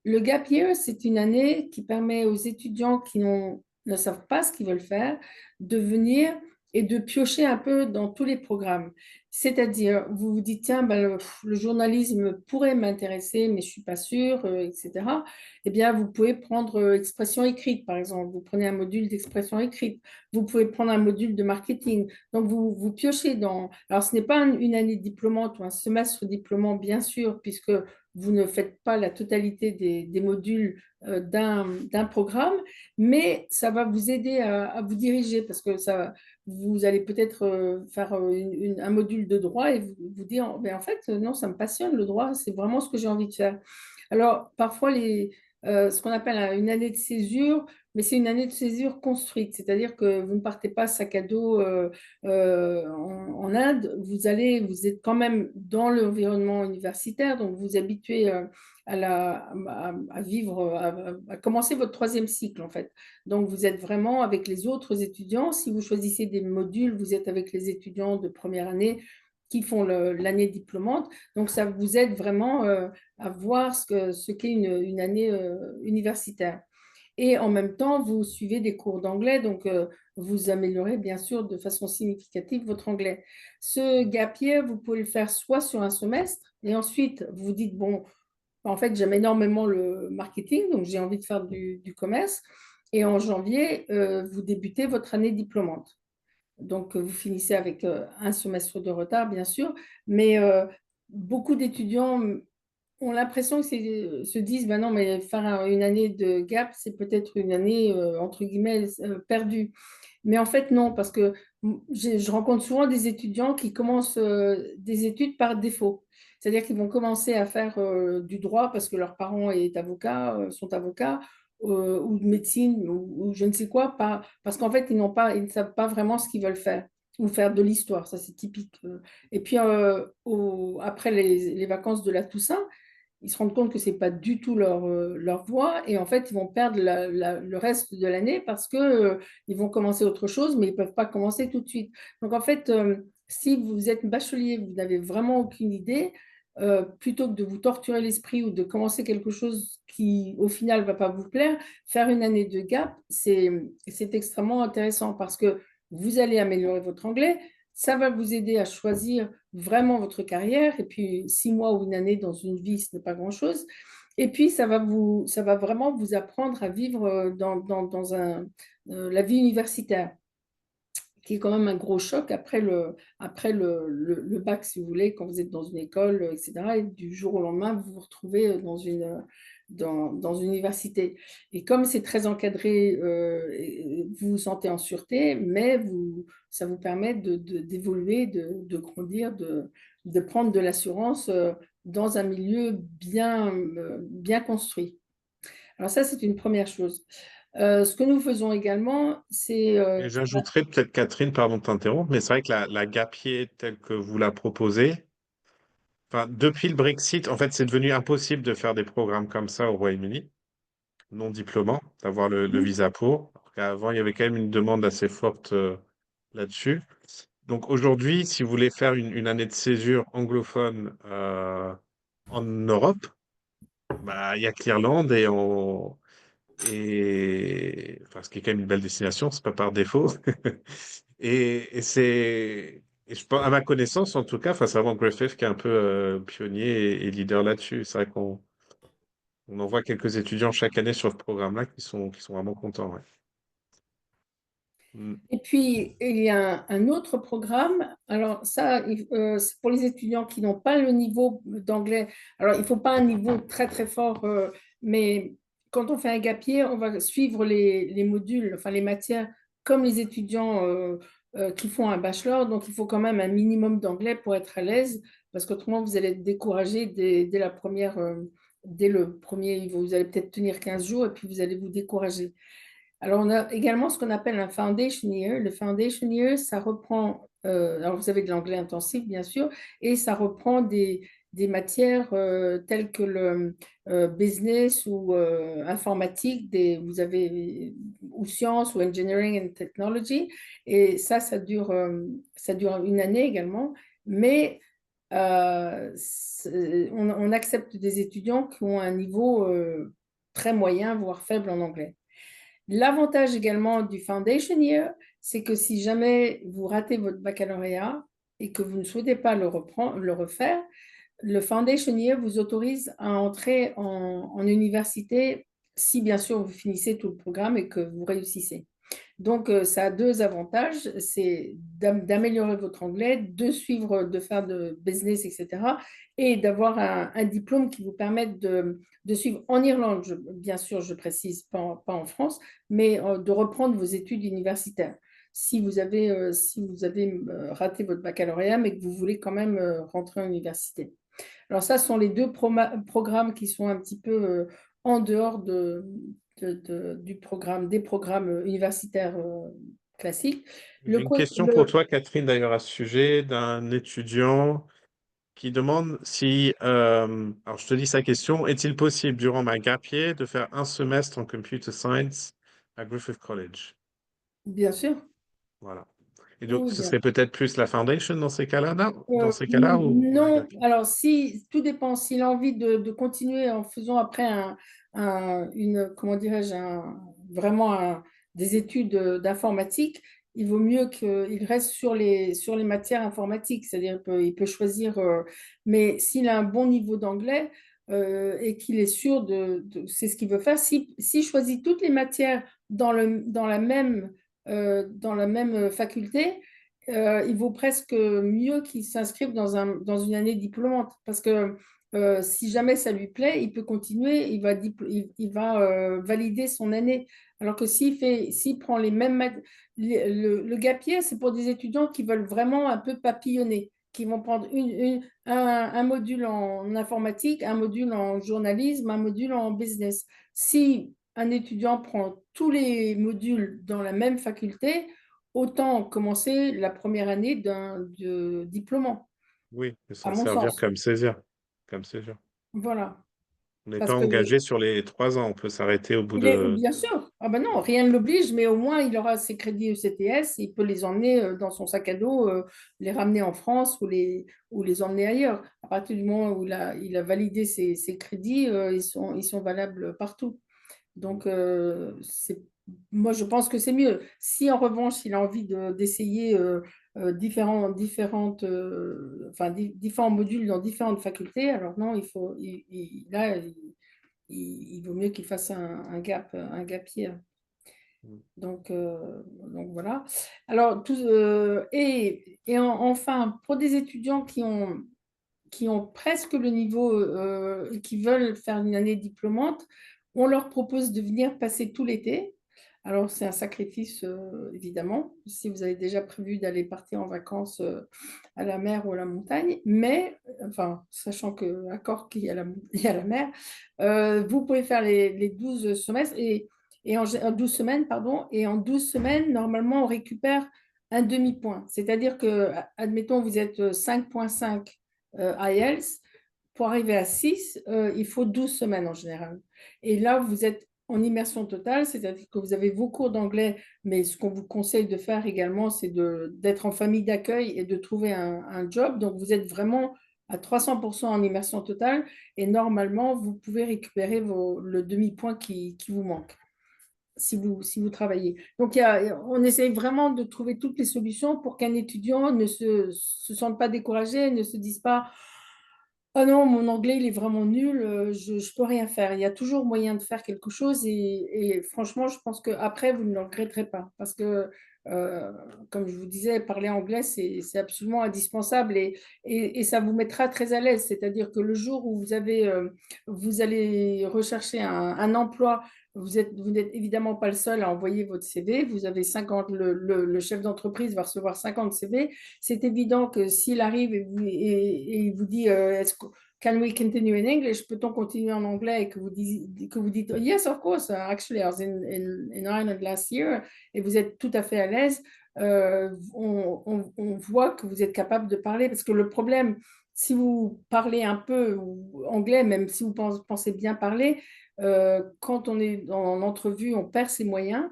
Le gap year, c'est une année qui permet aux étudiants qui ne savent pas ce qu'ils veulent faire de venir et de piocher un peu dans tous les programmes. C'est-à-dire, vous vous dites, tiens, ben, le journalisme pourrait m'intéresser, mais je ne suis pas sûre, etc. Eh bien, vous pouvez prendre expression écrite, par exemple. Vous prenez un module d'expression écrite. Vous pouvez prendre un module de marketing. Donc, vous piochez dans... Alors, ce n'est pas une année diplômante ou un semestre diplômant, bien sûr, puisque vous ne faites pas la totalité des modules d'un programme, mais ça va vous aider à vous diriger parce que vous allez peut-être faire un module de droit et vous dire, ben, en fait, non, ça me passionne le droit, c'est vraiment ce que j'ai envie de faire. Alors, parfois, ce qu'on appelle une année de césure, mais c'est une année de césure construite, c'est-à-dire que vous ne partez pas sac à dos en Inde, vous êtes quand même dans l'environnement universitaire, donc vous habituez à vivre, à commencer votre troisième cycle en fait. Donc vous êtes vraiment avec les autres étudiants. Si vous choisissez des modules, vous êtes avec les étudiants de première année qui font l'année diplômante. Donc ça vous aide vraiment à voir ce qu'est une année universitaire. Et en même temps, vous suivez des cours d'anglais, donc vous améliorez bien sûr de façon significative votre anglais. Ce gap year, vous pouvez le faire soit sur un semestre, et ensuite vous vous dites, bon, en fait, j'aime énormément le marketing, donc j'ai envie de faire du commerce. Et en janvier, vous débutez votre année diplômante. Donc, vous finissez avec un semestre de retard, bien sûr, mais beaucoup d'étudiants ont l'impression que se disent, ben non, mais faire une année de gap, c'est peut-être une année, entre guillemets, perdue. Mais en fait, non, parce que je rencontre souvent des étudiants qui commencent des études par défaut. C'est-à-dire qu'ils vont commencer à faire du droit parce que leurs parents sont avocats, ou de médecine, ou je ne sais quoi, parce qu'en fait, ils ne savent pas vraiment ce qu'ils veulent faire, ou faire de l'histoire, ça c'est typique. Et puis, après les vacances de la Toussaint, ils se rendent compte que ce n'est pas du tout leur voie et en fait, ils vont perdre le reste de l'année parce que, ils vont commencer autre chose, mais ils ne peuvent pas commencer tout de suite. Donc, en fait, si vous êtes bachelier, vous n'avez vraiment aucune idée, plutôt que de vous torturer l'esprit ou de commencer quelque chose qui, au final, ne va pas vous plaire, faire une année de gap, c'est extrêmement intéressant parce que vous allez améliorer votre anglais, ça va vous aider à choisir vraiment votre carrière. Et puis, 6 mois ou une année dans une vie, ce n'est pas grand-chose. Et puis, ça va vraiment vous apprendre à vivre dans la vie universitaire, qui est quand même un gros choc après le bac, si vous voulez, quand vous êtes dans une école, etc. Et du jour au lendemain, vous vous retrouvez dans une université. Et comme c'est très encadré, vous vous sentez en sûreté, mais ça vous permet d'évoluer, de grandir, de prendre de l'assurance dans un milieu bien construit. Alors ça, c'est une première chose. Ce que nous faisons également, c'est... Et j'ajouterais peut-être, Catherine, pardon de t'interrompre, mais c'est vrai que la GAPIer telle que vous la proposez, enfin, depuis le Brexit, en fait, c'est devenu impossible de faire des programmes comme ça au Royaume-Uni, non diplômants, d'avoir le visa pour. Avant, il y avait quand même une demande assez forte là-dessus. Donc aujourd'hui, si vous voulez faire une année de césure anglophone en Europe, bah, il y a que l'Irlande enfin, ce qui est quand même une belle destination, c'est pas par défaut. À ma connaissance, en tout cas, enfin, c'est vraiment Griffith qui est un peu pionnier et leader là-dessus. C'est vrai qu'on envoie quelques étudiants chaque année sur ce programme-là qui sont vraiment contents. Ouais. Mm. Et puis, il y a un autre programme. Alors, ça, c'est pour les étudiants qui n'ont pas le niveau d'anglais. Alors, il ne faut pas un niveau très, très fort, mais quand on fait un gap year, on va suivre les modules, enfin les matières comme les étudiants qui font un bachelor, donc il faut quand même un minimum d'anglais pour être à l'aise, parce qu'autrement, vous allez être découragé dès la première, dès le premier, vous allez peut-être tenir 15 jours et puis vous allez vous décourager. Alors, on a également ce qu'on appelle un foundation year. Le foundation year, ça reprend, alors vous avez de l'anglais intensif, bien sûr, et ça reprend des matières telles que le business ou informatique, vous avez ou sciences ou engineering and technology, et ça dure une année également, mais on accepte des étudiants qui ont un niveau très moyen, voire faible en anglais. L'avantage également du Foundation Year, c'est que si jamais vous ratez votre baccalauréat et que vous ne souhaitez pas le refaire, le Foundation Year vous autorise à entrer en université si bien sûr vous finissez tout le programme et que vous réussissez. Donc, ça a deux avantages, c'est d'améliorer votre anglais, de suivre, de faire de business, etc. Et d'avoir un diplôme qui vous permette de suivre en Irlande, bien sûr, je précise, pas en France, mais de reprendre vos études universitaires. Si vous avez raté votre baccalauréat, mais que vous voulez quand même rentrer en université. Alors ça, ce sont les deux programmes qui sont un petit peu en dehors du programme, des programmes universitaires classiques. J'ai une question pour toi, Catherine, d'ailleurs, à ce sujet, d'un étudiant qui demande si, alors je te dis sa question, est-il possible durant ma gap year de faire un semestre en computer science à Griffith College? Bien sûr, Voilà. Et donc, oui, ce bien. serait peut-être plus la foundation dans ces cas-là, non? Dans ces cas-là, ou la Non, gap year? alors si tout dépend, s'il a envie de continuer en faisant après comment dirais-je, vraiment des études d'informatique, il vaut mieux qu'il reste sur les matières informatiques, c'est-à-dire il peut choisir, mais s'il a un bon niveau d'anglais et qu'il est sûr c'est ce qu'il veut faire, s'il choisit toutes les matières dans la même faculté, il vaut presque mieux qu'il s'inscrive dans une année diplômante parce que si jamais ça lui plaît, il peut continuer, il va valider son année. Alors que s'il prend les mêmes le gap year, c'est pour des étudiants qui veulent vraiment un peu papillonner, qui vont prendre un module en informatique, un module en journalisme, un module en business. Si un étudiant prend tous les modules dans la même faculté, autant commencer la première année de diplômant, Oui, de à s'en mon servir sens. comme césure. Comme césure. Voilà. On n'est pas Parce que engagé sur les 3 ans, on peut s'arrêter au bout de... bien sûr, ah ben non, rien ne l'oblige, mais au moins il aura ses crédits ECTS, il peut les emmener dans son sac à dos, les ramener en France ou les emmener ailleurs. À partir du moment où il a validé ses crédits, ils sont valables partout. Donc, moi, je pense que c'est mieux. Si en revanche, il a envie d'essayer différents modules dans différentes facultés, alors non, là, il vaut mieux qu'il fasse un gap year. Donc voilà. Alors, enfin, pour des étudiants qui ont presque le niveau et qui veulent faire une année diplômante, on leur propose de venir passer tout l'été. Alors, c'est un sacrifice, évidemment, si vous avez déjà prévu d'aller partir en vacances à la mer ou à la montagne, mais, enfin, sachant qu'à Cork, il y a la mer, vous pouvez faire les 12 semestres en 12 semaines, pardon, et en 12 semaines, normalement, on récupère un demi-point. C'est-à-dire que, admettons, vous êtes 5,5 IELTS, pour arriver à 6, il faut 12 semaines en général. Et là, vous êtes en immersion totale, c'est-à-dire que vous avez vos cours d'anglais, mais ce qu'on vous conseille de faire également, c'est d'être en famille d'accueil et de trouver un job. Donc, vous êtes vraiment à 300% en immersion totale et normalement, vous pouvez récupérer le demi-point qui vous manque si vous travaillez. Donc, on essaye vraiment de trouver toutes les solutions pour qu'un étudiant ne se sente pas découragé, ne se dise pas ah non, mon anglais, il est vraiment nul, je ne peux rien faire. Il y a toujours moyen de faire quelque chose et franchement, je pense qu'après, vous ne le regretterez pas parce que, euh, comme je vous disais, parler anglais, c'est absolument indispensable et ça vous mettra très à l'aise. C'est-à-dire que le jour où vous allez rechercher un emploi vous n'êtes évidemment pas le seul à envoyer votre CV. Vous avez 50, le chef d'entreprise va recevoir 50 CV. C'est évident que s'il arrive et il vous dit can we continue in English? Peut-on continuer en anglais? Et que vous dites yes, of course. Actually, I was in Ireland last year. Et vous êtes tout à fait à l'aise. On voit que vous êtes capable de parler parce que le problème, si vous parlez un peu anglais, même si vous pensez bien parler, quand on est en entrevue, on perd ses moyens.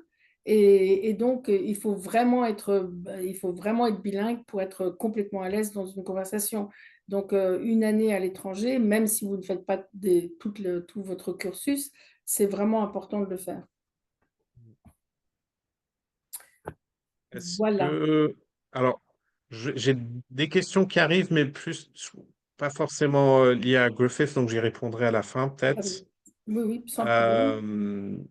Et donc, il faut vraiment être bilingue pour être complètement à l'aise dans une conversation. Donc, une année à l'étranger, même si vous ne faites pas tout votre cursus, c'est vraiment important de le faire. Est-ce Voilà. que... Alors, j'ai des questions qui arrivent, mais plus pas forcément liées à Griffith, donc j'y répondrai à la fin Ah oui, peut-être. oui, oui, sans problème. Euh,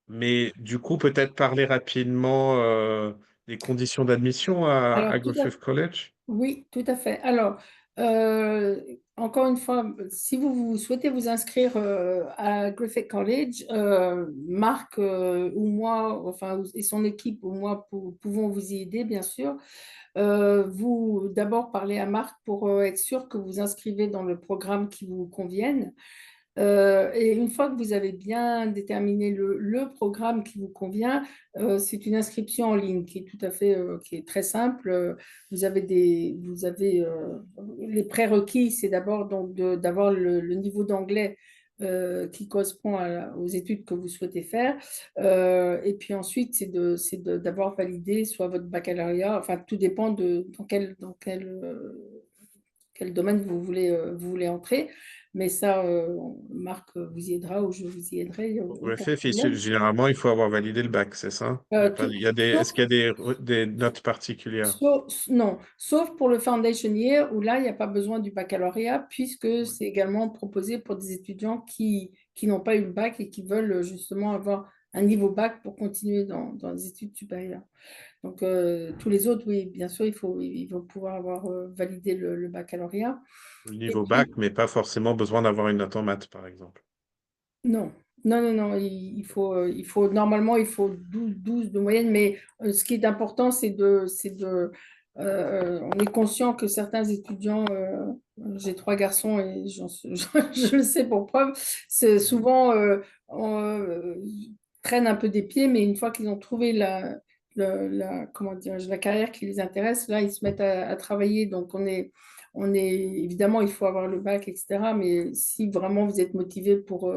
mais du coup, peut-être parler rapidement des conditions d'admission à Alors, Griffith College. oui, tout à fait. Alors, euh, encore une fois, si vous souhaitez vous inscrire à Griffith College, Marc ou moi, enfin, et son équipe ou moi pouvons vous y aider, bien sûr. Vous d'abord parlez à Marc pour être sûr que vous inscrivez dans le programme qui vous convienne. Et une fois que vous avez bien déterminé le programme qui vous convient, c'est une inscription en ligne qui est tout à fait, qui est très simple. Vous avez les prérequis, c'est d'abord donc d'avoir le niveau d'anglais qui correspond aux études que vous souhaitez faire. Et puis ensuite, d'avoir validé soit votre baccalauréat, enfin tout dépend de quel domaine vous voulez entrer. Mais ça, Marc vous y aidera ou je vous y aiderai, il n'y a Au aucun Griffith, problème. généralement, il faut avoir validé le bac, c'est ça? Il y a pas, Tout, il y a sauf, est-ce qu'il y a des notes particulières? non, sauf pour le Foundation Year où là, il n'y a pas besoin du baccalauréat puisque Ouais. c'est également proposé pour des étudiants qui n'ont pas eu le bac et qui veulent justement avoir un niveau bac pour continuer dans les études supérieures. Donc, tous les autres, oui, bien sûr, ils vont pouvoir avoir validé le baccalauréat. Le Et niveau bac, puis, mais pas forcément besoin d'avoir une note en maths, par exemple. non, non, normalement, il faut 12 de moyenne, mais ce qui est important, on est conscient que certains étudiants, j'ai trois garçons et je le sais pour preuve, c'est Mhm. souvent, on, traînent un peu des pieds, mais une fois qu'ils ont trouvé comment dirais-je, la carrière qui les intéresse, là, ils se mettent à travailler. Donc, évidemment, il faut avoir le bac, etc. Mais si vraiment vous êtes motivé pour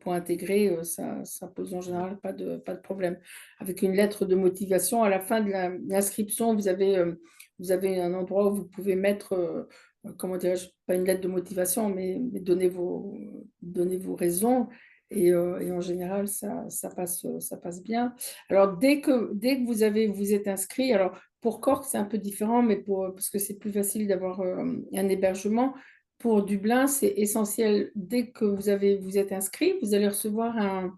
intégrer, ça pose en général pas de problème. Avec une lettre de motivation, à la fin de l'inscription, vous avez un endroit où vous pouvez mettre, comment dirais-je, pas une lettre de motivation, mais donner vos raisons. Et en général, ça passe bien. Alors, dès que vous êtes inscrit, alors pour Cork, c'est un peu différent, mais parce que c'est plus facile d'avoir un hébergement. Pour Dublin, c'est essentiel. Dès que vous êtes inscrit, vous allez recevoir un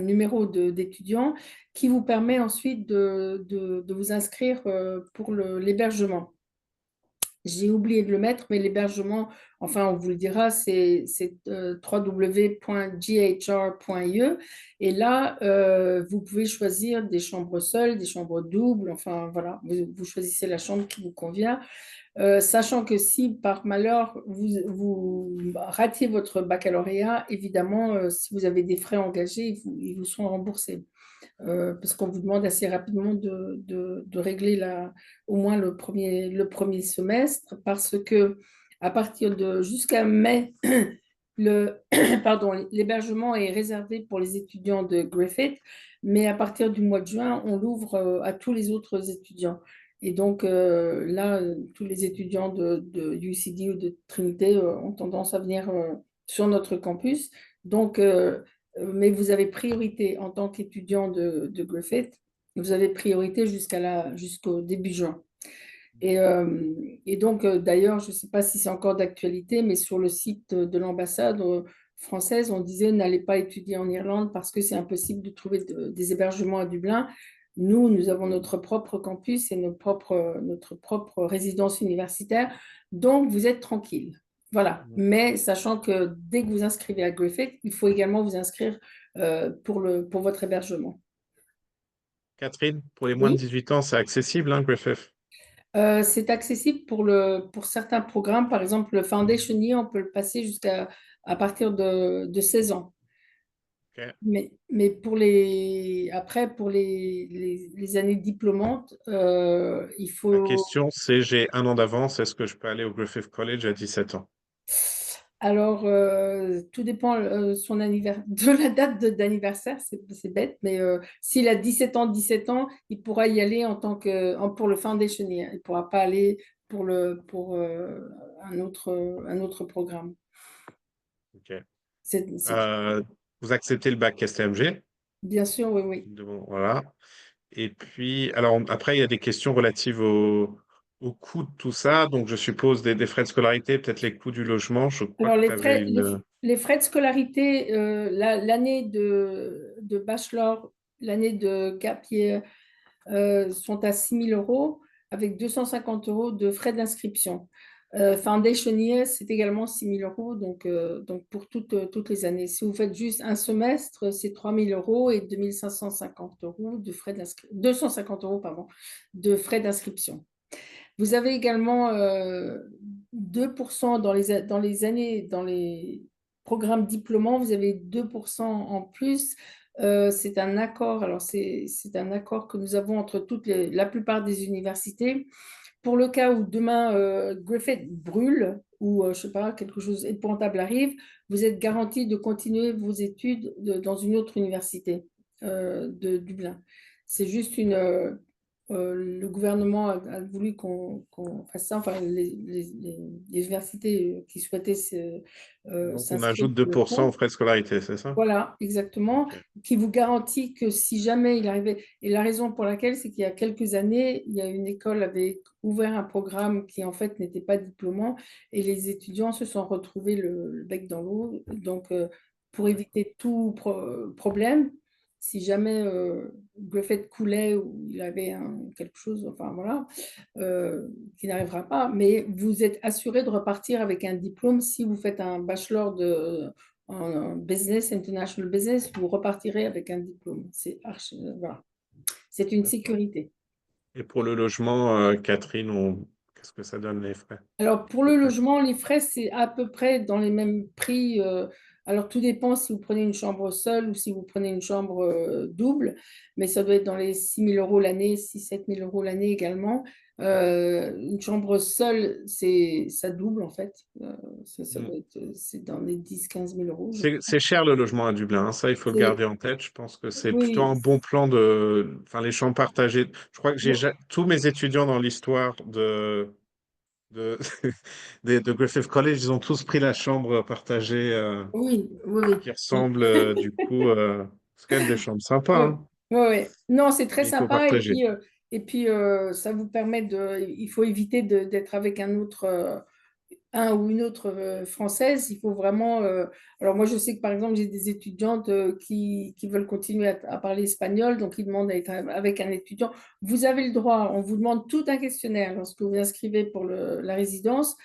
numéro d'étudiant qui vous permet ensuite de vous inscrire pour l'hébergement. J'ai oublié de le mettre, mais l'hébergement, enfin, on vous le dira, c'est www.ghr.ie. Et là, vous pouvez choisir des chambres seules, des chambres doubles. Enfin, voilà, vous choisissez la chambre qui vous convient. Sachant que si par malheur vous ratiez votre baccalauréat, évidemment, si vous avez des frais engagés, ils vous sont remboursés. Parce qu'on vous demande assez rapidement de régler au moins le premier semestre, parce que à partir de jusqu'à mai, pardon, l'hébergement est réservé pour les étudiants de Griffith, mais à partir du mois de juin, on l'ouvre à tous les autres étudiants. Et donc là, tous les étudiants de UCD ou de Trinité ont tendance à venir sur notre campus. Donc, mais vous avez priorité en tant qu'étudiant de Griffith, vous avez priorité jusqu'au début juin. Et, euh, et donc, d'ailleurs, je ne sais pas si c'est encore d'actualité, mais sur le site de l'ambassade française, on disait n'allez pas étudier en Irlande parce que c'est impossible de trouver des hébergements à Dublin. Nous avons notre propre campus et notre propre résidence universitaire, donc vous êtes tranquille. Voilà. Mais sachant que dès que vous inscrivez à Griffith, il faut également vous inscrire pour votre hébergement. Catherine, pour les moins de Oui. 18 ans, c'est accessible, hein, Griffith? C'est accessible pour certains programmes. Par exemple, le Foundation Year, on peut le passer jusqu'à à partir de 16 ans. Ok. Mais après, pour les années diplômantes, il La faut. question, c'est j'ai un an d'avance, est-ce que je peux aller au Griffith College à 17 ans? Alors, tout dépend de la date d'anniversaire, c'est bête, mais s'il a 17 ans, il pourra y aller pour le Foundation Year. Il ne pourra pas aller pour un autre programme. Ok. C'est Euh, Vous acceptez le bac STMG? bien sûr, oui, oui. Bon, voilà. Et puis, alors après, il y a des questions relatives au coût de tout ça. Donc, je suppose des frais de scolarité, peut-être les coûts du logement. Je crois Alors, que tu avais une. les frais de scolarité, l'année de bachelor, l'année de gap year, sont à 6 000 euros avec 250 euros de frais d'inscription. Foundation Year, c'est également 6 000 euros, donc pour toutes les années. Si vous faites juste un semestre, c'est 3 000 euros et 2 550 euros de frais d'inscription, 250 euros, pardon, de frais d'inscription. Vous avez également 2% dans les programmes diplômants, vous avez 2% en plus. C'est un accord, alors c'est un accord que nous avons entre la plupart des universités. Pour le cas où demain Griffith brûle ou je sais pas, quelque chose épouvantable arrive, vous êtes garanti de continuer vos études dans une autre université de Dublin. C'est juste le gouvernement a voulu qu'on fasse ça, enfin les universités qui souhaitaient Donc, on s'inscrire ajoute deux le pour cent aux font. frais de scolarité, c'est ça? Voilà, exactement, Ok. qui vous garantit que si jamais il arrivait, et la raison pour laquelle, c'est qu'il y a quelques années, il y a une école avait ouvert un programme qui en fait n'était pas diplômant, et les étudiants se sont retrouvés le bec dans l'eau. Donc, pour éviter tout problème, si jamais Griffith coulait ou il avait quelque chose, enfin voilà, qui n'arrivera pas, mais vous êtes assuré de repartir avec un diplôme si vous faites un bachelor en business, international business, vous repartirez avec un diplôme. Voilà. C'est une D'accord. sécurité. Et pour le logement, Catherine, qu'est-ce que ça donne les frais, Alors, à pour peu le près? logement, les frais, c'est à peu près dans les mêmes prix. Alors, tout dépend si vous prenez une chambre seule ou si vous prenez une chambre double, mais ça doit être dans les 6 000 euros l'année, 6 000 7 000 euros l'année également. Une chambre seule, ça double en fait. Ça Mm. doit être, c'est dans les 10 000 15 000 euros, je C'est crois. cher le logement à Dublin, hein. Ça, il faut le C'est- garder en tête. Je pense que c'est plutôt Oui, un bon plan enfin, les chambres partagées. Je crois que tous mes étudiants dans l'histoire de, de Griffith College, ils ont tous pris la chambre partagée oui, oui, qui oui. ressemble du coup. C'est quand même des chambres sympas, Oui, hein, oui, oui. Non, c'est très mais il faut sympa partager. et puis ça vous permet il faut éviter d'être avec un ou une autre française. Il faut vraiment. Alors moi, je sais que par exemple, j'ai des étudiantes qui veulent continuer à parler espagnol, donc ils demandent à être avec un étudiant. Vous avez le droit. On vous demande tout un questionnaire lorsque vous inscrivez pour la résidence.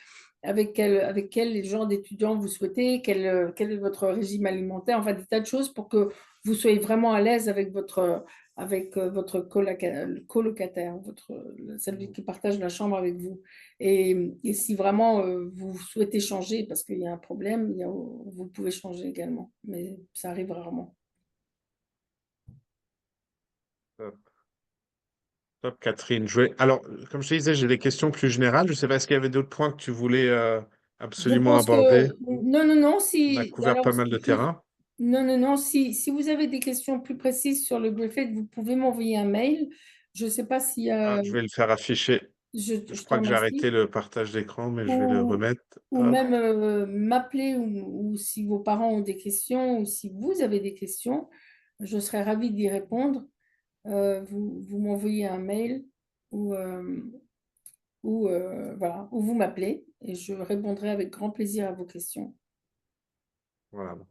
Avec quel genre d'étudiant vous souhaitez, quel est votre régime alimentaire, enfin des tas de choses pour que vous soyez vraiment à l'aise avec votre colocataire, celui qui partage la chambre avec vous. Et si vraiment vous souhaitez changer parce qu'il y a un problème, vous pouvez changer également, mais ça arrive rarement. Top, top, Catherine. Alors, comme je te disais, j'ai des questions plus générales. Je ne sais pas, est-ce qu'il y avait d'autres points que tu voulais Je absolument pense aborder? que non, non, non, On a si couvert alors pas mal de terrain. non, non, non, si vous avez des questions plus précises sur le Griffith, vous pouvez m'envoyer un mail. Je ne sais pas si Ah, je vais le faire afficher. Je je te crois que j'ai arrêté remercie. le partage d'écran, mais je vais le ou, remettre. ou Hop. même m'appeler ou si vos parents ont des questions ou si vous avez des questions, je serais ravie d'y répondre. Vous m'envoyez un mail ou, voilà, ou vous m'appelez et je répondrai avec grand plaisir à vos questions. Voilà, donc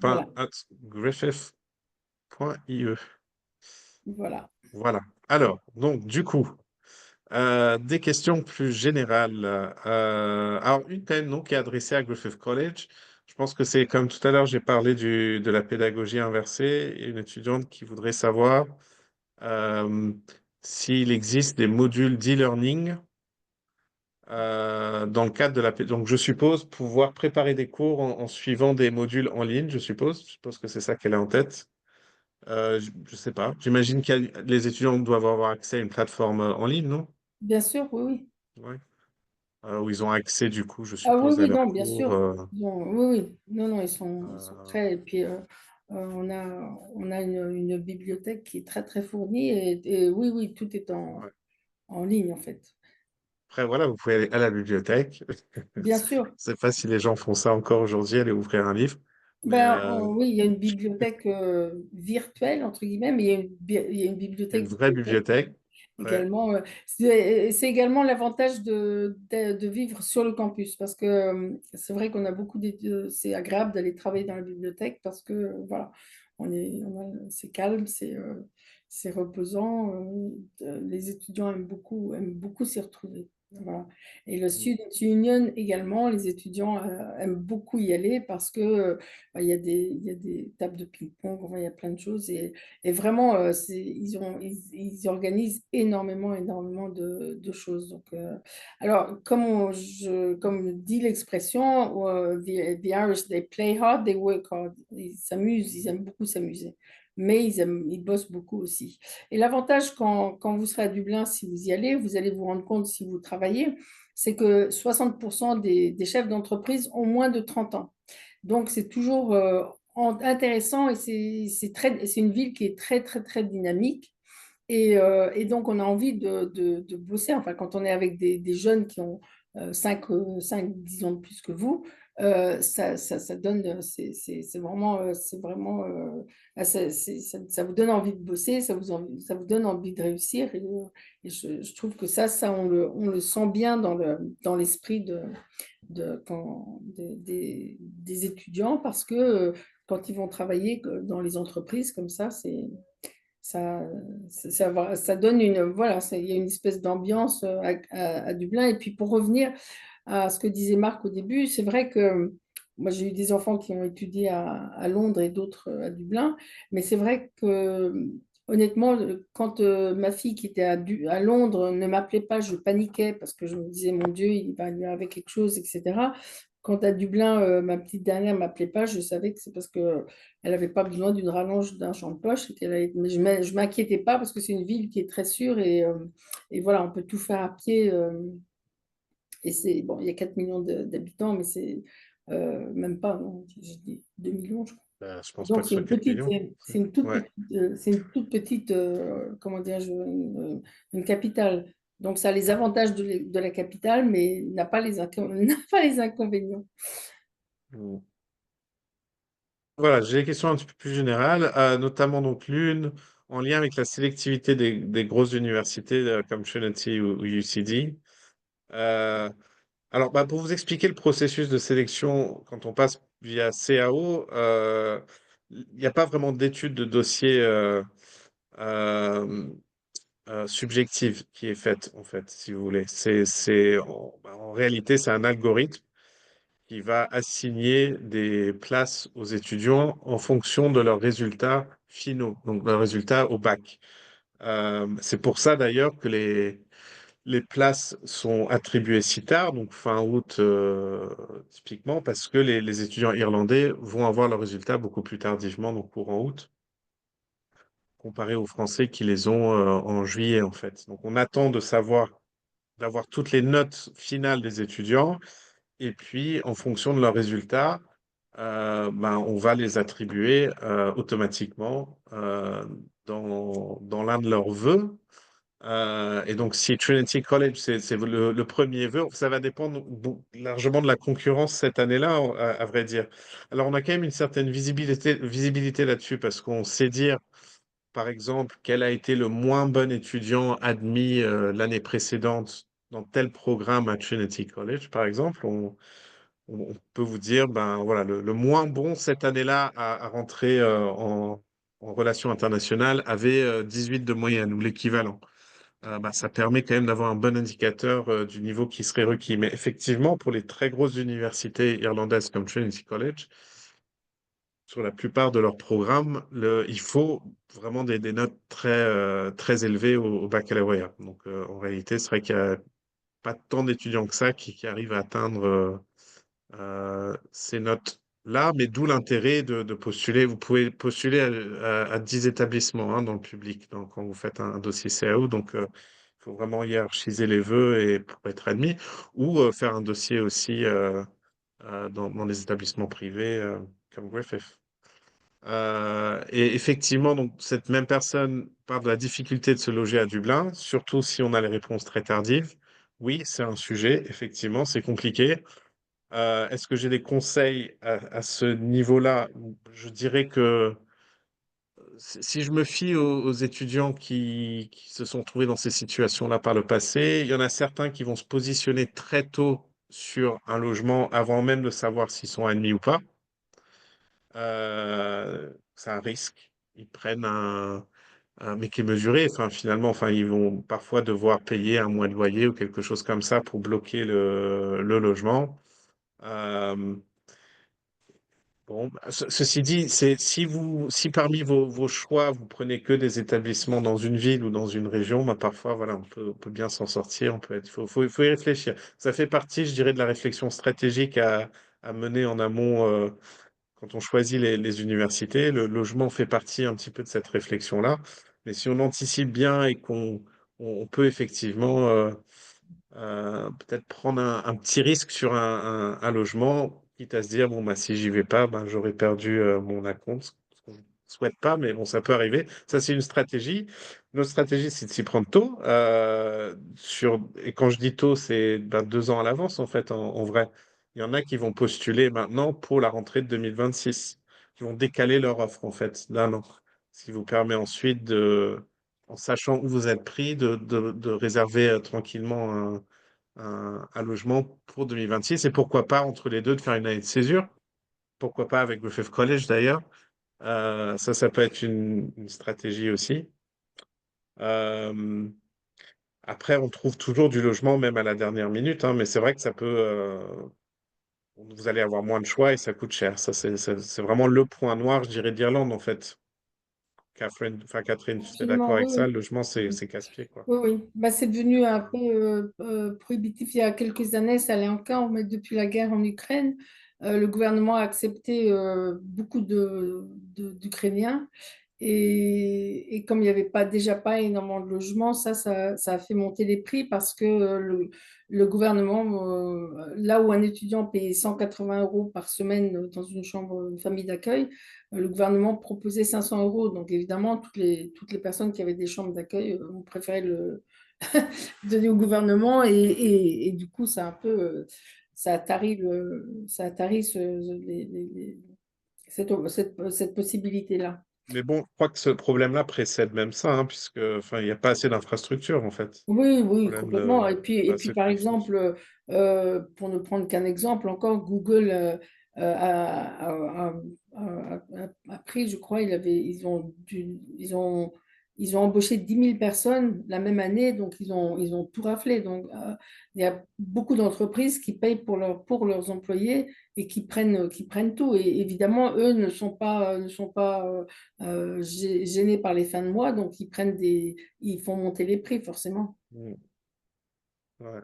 Voilà, catherine.papin@griffith.ie. voilà. Voilà. Alors, donc, du coup, Des questions plus générales. Alors, une quand même non, qui est adressée à Griffith College. Je pense que c'est comme tout à l'heure, j'ai parlé de la pédagogie inversée et une étudiante qui voudrait savoir euh, s'il existe des modules d'e-learning dans le cadre de Donc, je suppose pouvoir préparer des cours en suivant des modules en ligne, je suppose. Je suppose que c'est ça qu'elle a en tête. Je ne sais pas. J'imagine que les étudiants doivent avoir accès à une plateforme en ligne, non? Bien sûr, oui, oui. Ouais. Où ils ont accès, du coup, je Ah oui, suppose, à oui, leurs non, bien cours. sûr. Oui, oui. Non, non, ils sont Euh, prêts. Et puis, on a une bibliothèque qui est très, très fournie. Et oui, oui, tout est ouais. en ligne, en fait. Après, voilà, vous pouvez aller à la bibliothèque. Bien Je sûr. sais pas si les gens font ça encore aujourd'hui, aller ouvrir un livre. Mais Oui, il y a une bibliothèque virtuelle, entre guillemets, mais il y a une une bibliothèque vraie bibliothèque bibliothèque. Ouais. également. C'est également l'avantage de vivre sur le campus, parce que c'est vrai qu'on a beaucoup d'études, c'est agréable d'aller travailler dans la bibliothèque parce que voilà, c'est calme, c'est reposant. Les étudiants aiment beaucoup s'y retrouver. Voilà. Et le Mm. Student Union également, les étudiants aiment beaucoup y aller parce que il y a des tables de ping-pong, enfin, il y a plein de choses. Et vraiment, ils organisent énormément de choses. Donc, alors, comme dit l'expression, the Irish, they play hard, they work hard. Ils s'amusent, ils aiment beaucoup s'amuser. Mais ils bossent beaucoup aussi. Et l'avantage quand vous serez à Dublin, si vous y allez, vous allez vous rendre compte si vous travaillez, c'est que 60% des chefs d'entreprise ont moins de 30 ans. Donc, c'est toujours intéressant et c'est une ville qui est très dynamique. Et donc, on a envie de bosser. Enfin, quand on est avec des jeunes qui ont 10 ans de plus que vous, ça donne, c'est vraiment ça vous donne envie de bosser, ça vous donne envie de réussir. Et je trouve que on le sent bien dans l'esprit des étudiants parce que quand ils vont travailler dans les entreprises comme ça, ça donne il y a une espèce d'ambiance à Dublin. Et puis pour revenir à ce que disait Marc au début, c'est vrai que moi j'ai eu des enfants qui ont étudié à Londres et d'autres à Dublin, mais c'est vrai que honnêtement, quand ma fille qui était à Londres ne m'appelait pas, je paniquais parce que je me disais, mon Dieu, il va lui arriver quelque chose, etc. Quand à Dublin, ma petite dernière ne m'appelait pas, je savais que c'est parce que elle n'avait pas besoin d'une rallonge d'un champ de poche. Mais je ne m'inquiétais pas parce que c'est une ville qui est très sûre et voilà, on peut tout faire à pied. Et c'est bon, il y a 4 millions d'habitants, mais c'est même pas, non, j'ai dit 2 millions, je crois. Je pense pas Donc que ce soit 4 millions. Ouais. c'est une toute petite, comment dire, une capitale. Donc ça a les avantages de la capitale, mais n'a pas n'a pas les inconvénients. Mm. Voilà, j'ai des questions un petit peu plus générales, notamment donc l'une en lien avec la sélectivité des grosses universités comme Trinity ou UCD. Euh, alors, bah, pour vous expliquer le processus de sélection, quand on passe via CAO, il n'y a pas vraiment d'étude de dossier euh, subjective qui est faite, en fait, si vous voulez. En réalité, c'est un algorithme qui va assigner des places aux étudiants en fonction de leurs résultats finaux, donc leurs résultats au bac. C'est pour ça d'ailleurs que les places sont attribuées si tard, donc fin août typiquement, parce que les étudiants irlandais vont avoir leurs résultats beaucoup plus tardivement, donc courant août, comparé aux Français qui les ont en juillet en fait. Donc on attend d'avoir toutes les notes finales des étudiants, et puis en fonction de leurs résultats, ben, on va les attribuer automatiquement dans l'un de leurs vœux. Et donc, si Trinity College, c'est le premier vœu, ça va dépendre largement de la concurrence cette année-là, à vrai dire. Alors, on a quand même une certaine visibilité là-dessus parce qu'on sait dire, par exemple, quel a été le moins bon étudiant admis l'année précédente dans tel programme à Trinity College, par exemple. On peut vous dire, ben voilà, le moins bon cette année-là à rentrer en relations internationales avait 18 de moyenne ou l'équivalent. ça permet quand même d'avoir un bon indicateur du niveau qui serait requis. Mais effectivement, pour les très grosses universités irlandaises comme Trinity College, sur la plupart de leurs programmes, il faut vraiment des notes très élevées au baccalauréat. Donc, en réalité, c'est vrai qu'il n'y a pas tant d'étudiants que ça qui arrivent à atteindre ces notes-là, mais d'où l'intérêt de postuler. Vous pouvez postuler à 10 établissements, hein, dans le public, quand vous faites un dossier CAO. Donc, il faut vraiment hiérarchiser les vœux pour être admis, ou faire un dossier aussi dans les établissements privés comme Griffith. Et effectivement, donc, cette même personne parle de la difficulté de se loger à Dublin, surtout si on a les réponses très tardives. Oui, c'est un sujet, effectivement, c'est compliqué. Est-ce que j'ai des conseils à ce niveau-là? Je dirais que si je me fie aux étudiants qui se sont trouvés dans ces situations-là par le passé, il y en a certains qui vont se positionner très tôt sur un logement avant même de savoir s'ils sont admis ou pas. C'est un risque. Ils prennent mais qui est mesuré. Enfin, finalement, enfin, ils vont parfois devoir payer un mois de loyer ou quelque chose comme ça pour bloquer le logement. Euh, bon, ceci dit, si parmi vos choix, vous prenez que des établissements dans une ville ou dans une région, bah, parfois, voilà, on peut bien s'en sortir. Il faut y réfléchir. Ça fait partie, je dirais, de la réflexion stratégique à mener en amont. Quand on choisit les universités, le logement fait partie un petit peu de cette réflexion-là. Mais si on anticipe bien et qu'on peut effectivement peut-être prendre un petit risque sur un logement, quitte à se dire, bon, bah, si j'y vais pas, ben, j'aurais perdu mon acompte. Ce qu'on ne souhaite pas, mais bon, ça peut arriver. Ça, c'est une stratégie. Notre stratégie, c'est de s'y prendre tôt. Et quand je dis tôt, c'est ben, 2 ans à l'avance, en fait, en vrai. Il y en a qui vont postuler maintenant pour la rentrée de 2026, qui vont décaler leur offre, en fait, d'un an. Ce qui vous permet ensuite en sachant où vous êtes pris, de réserver tranquillement un logement pour 2026. Et pourquoi pas, entre les deux, de faire une année de césure. Pourquoi pas avec Griffith College, d'ailleurs. Ça peut être une stratégie aussi. Euh, Après, on trouve toujours du logement, même à la dernière minute, hein, mais c'est vrai que ça peut. Vous allez avoir moins de choix et ça coûte cher. Ça, c'est vraiment le point noir, je dirais, d'Irlande, en fait. Catherine, tu serais d'accord Absolument, avec oui, ça? oui. Le logement, c'est casse-pied, quoi. Oui, oui. Bah, c'est devenu un peu prohibitif il y a quelques années, ça l'est encore, mais depuis la guerre en Ukraine, le gouvernement a accepté beaucoup d'Ukrainiens. Et comme il n'y avait déjà pas énormément de logements, ça a fait monter les prix parce que le gouvernement, là où un étudiant payait 180 euros par semaine dans une chambre, une famille d'accueil, le gouvernement proposait 500 euros. Donc évidemment, toutes les personnes qui avaient des chambres d'accueil ont préféré le donner au gouvernement et du coup, ça a un peu, ça a tari cette possibilité-là. Mais bon, je crois que ce problème-là précède même ça, hein, puisque, enfin, il n'y a pas assez d'infrastructures, en fait. Oui, oui, Problème complètement. Et puis, pas et assez puis de par confiance. exemple, pour ne prendre qu'un exemple encore, Google a pris, je crois, ils ont embauché 10 000 personnes la même année, donc ils ont tout raflé. Donc, il y a beaucoup d'entreprises qui payent pour leurs employés et qui prennent tout. Et évidemment, eux ne sont pas gênés par les fins de mois, donc ils font monter les prix, forcément. Mm, ouais.